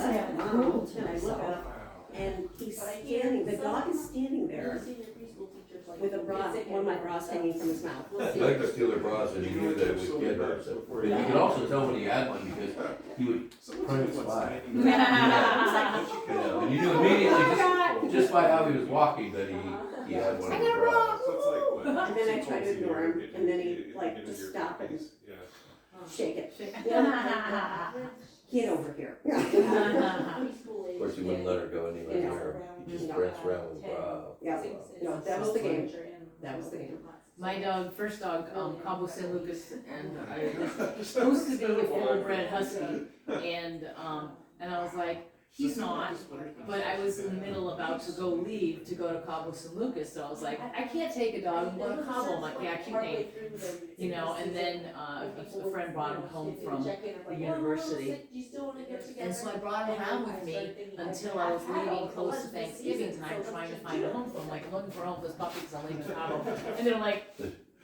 look up, and he's standing, the dog is standing there with a bra, one of my bras hanging from his mouth. I'd like to steal their bras and he knew that it was kid her. But you could also tell when he had one because he would print his fly. And you knew immediately, just by how he was walking, that he had one of the bras. And then I try to ignore him, and then he like just stop and shake it. Get over here. Of course, he wouldn't let her go any longer. He just pranced around with a bra. Yeah, no, that was the game. That was the game. My dog, first dog, Cabo San Lucas, and I was supposed to be a full-bred husky, and I was like, he's not, but I was in the middle about to go leave to go to Cabo San Lucas, so I was like, I can't take a dog, I'm going to Cabo. I'm like, yeah, cute name, and then a friend brought him home from the university, and so I brought him around with me until I was leaving close to Thanksgiving time, trying to find a home for him, like, I'm looking for a home for this puppy because I'm leaving Cabo, and then I'm like,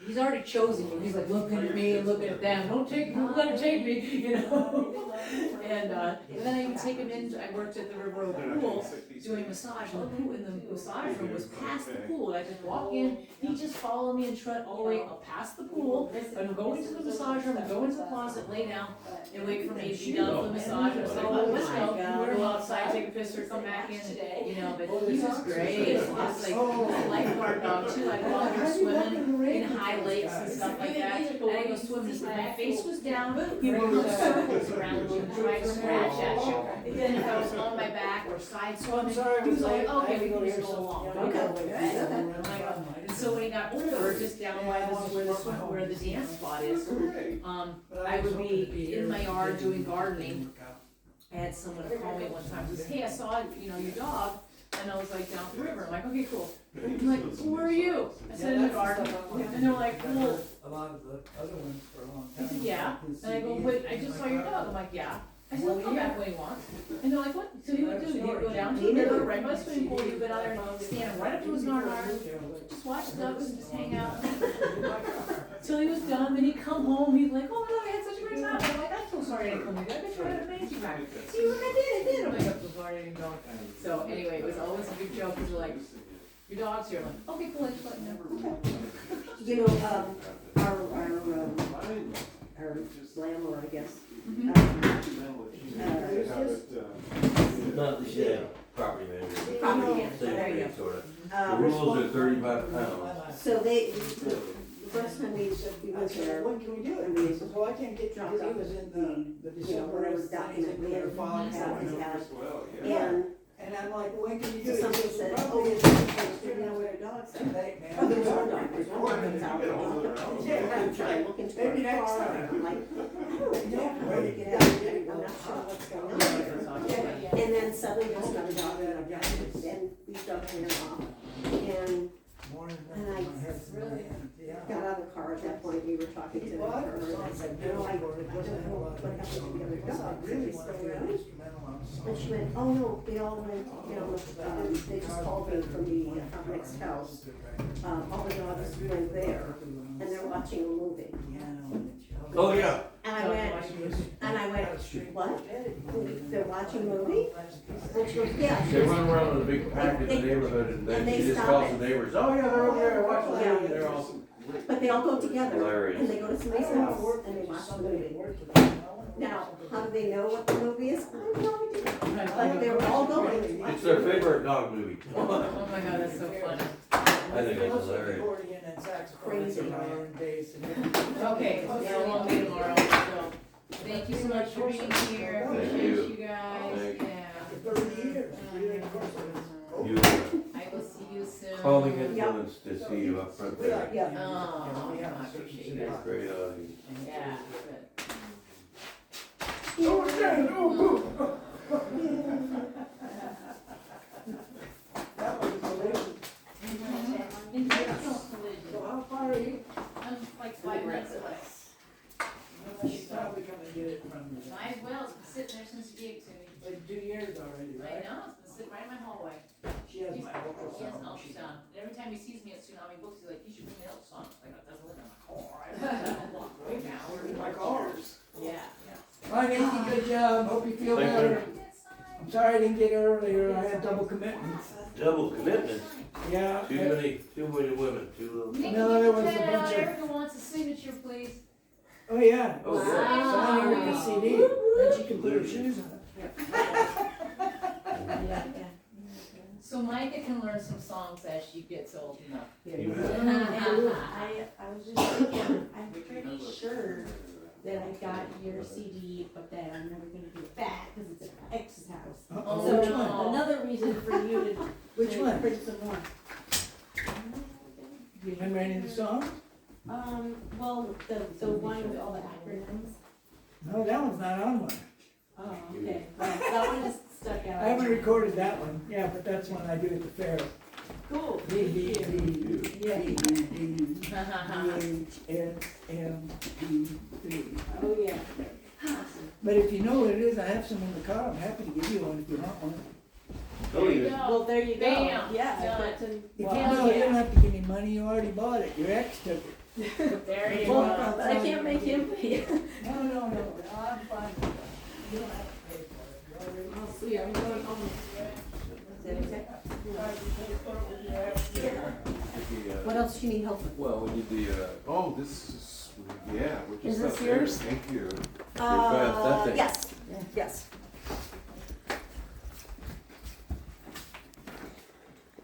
he's already chosen you. He's like looking at me and looking at them. Don't let him take me, And then I even take him in. I worked at the River Road pool doing massage, and the pool in the massage room was past the pool. And I just walk in. He just followed me and trot all the way up past the pool. And go into the massage room, and go into the closet, lay down, and wait for me to be done with the massage. I was like, oh, let's go. We're go outside, take a piss, or come back in. But he was great. He was like a lifeguard dog too. I go out there swimming in high lakes and stuff like that. And I go swimming, my face was down, he would run circles around you and try to scratch at you. And then if I was on my back or side swimming, he was like, okay, we can just go along. And so when he got older, just down by where the dance spot is, I would be in my yard doing gardening. I had someone call me one time, who said, hey, I saw, your dog. And I was like, down the river. I'm like, okay, cool. I'm like, where are you? I said, in the garden. And they're like, well, A lot of the other ones for a long I time. said, yeah. And I go, wait, I just saw your dog. I'm like, yeah. I said, I'll come back when he wants. And they're like, what? So he would do, he'd go down to the river, right by the swimming pool, he'd go down there and stand right up to his narnard, just watch the dogs and just hang out. Till he was done, then he'd come home, he'd be like, oh my God, I had such a great time. I'm like, I'm so sorry I didn't come with you. I bet you had an amazing time. See, look, I did. I'm like, I'm so sorry I didn't go. So anyway, it was always a big joke, because they're like, your dog's here. I'm like, okay, cool, I just let you know. Our landlord, I guess. Not the shed, property manager. Property manager, Same there you thing, go. sorta. The rules are 35 pounds. So they, first time we I went said, there, when can we do it? I mean, He says, well, I can't get, because he was in the December, it was things in documented. clear fog. Yeah, you know. yeah. Well, yeah. And And I'm like, when can you do so it? He somebody says, said, well, oh, probably you it's know where the dogs too are. late, man. Oh, there's our dog, there's one dog that's out there. I'm trying to look into Maybe our next car, time. and I'm like, I don't know where to get out of here, I'm not sure what's going on here. And then suddenly there's another dog, and we started cleaning her off. And got out of the car at that point, we were talking to her, and I said, I don't know what happened to the other dogs, are they still around? And she went, oh no, they all went, they just called me from the next house. All the dogs went there, and they're watching a movie. Oh, yeah. And I went, what? They're watching a movie? And she goes, yeah. They run around with a big pack in the neighborhood and And they they just stop calls it. the neighbors, oh yeah, they're over there watching the Yeah. movie, they're all. But they all go together, Hilarious. and they go to somebody's house, and they watch the movie. Now, how do they know what the movie is? I have no idea. But they were all going. It's their favorite dog movie. Oh my god, that's so funny. I think it's hilarious. Crazy. Okay, so a long day tomorrow, so, thank you so much for being here, Thank appreciate you. you guys, Thank you. yeah. 30 years. You I will see you soon. calling influence to see you up front there. Yeah. Oh, I appreciate you guys, Great audience. yeah, good. Intentional collision. So how far are you? I'm like 5 minutes away. She's probably gonna get it from you. Might as well, it's been sitting there since you gave it to me. Like 2 years already, I right? know, it's been sitting right in my hallway. She has my He has an ultrasound. ultrasound. And every time he sees me at Tsunami Books, he's like, you should bring me an ultrasound. Like, it doesn't live in my car. I don't walk away now. Like ours. Yeah. Hi, Nikki, good job. Hope you feel Thank better. I'm sorry I didn't get it earlier. I had double commitments. Double commitments, Yeah. too many women, too little. Nikki, No, there was a can you pen out bunch of- Erica wants a signature, please? Oh, yeah. Oh, good. Sign her with a CD. Then she can put her shoes on. Yeah. So Micah can learn some songs as she gets old enough. You have. I was just thinking, I'm pretty sure that I got your CD, but that I'm never gonna give it back, cause it's at my ex's house. Uh-oh, So which one? another reason for you to. Which to one? Print some more. You been writing the song? Well, the one with all the acronyms. No, that one's not on one. Oh, okay, well, that one just stuck out. I haven't recorded that one. Yeah, but that's one I do at the fair. Cool. D D D Yeah. D D H S M D 3. Oh, yeah. But if you know what it is, I have some in the car. I'm happy to give you one if you want one. Oh, yeah. Well, there you go. Bam. Yeah, Done. I got to. If you Well, know, you don't have to give me money. You already bought it. Your ex took it. There you Well, go. but I can't make him pay it. No, I'm fine. You don't have to pay for it. You already- Oh, sweet, I'm going home. What else do you need help with? Well, we did the, oh, this is, yeah, which Is is this up there. yours? Thank you. fast that thing. Yes, yes.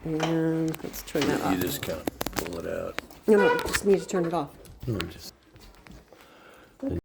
And let's turn that off. just kind of pull it out. No, just need to turn it off. Just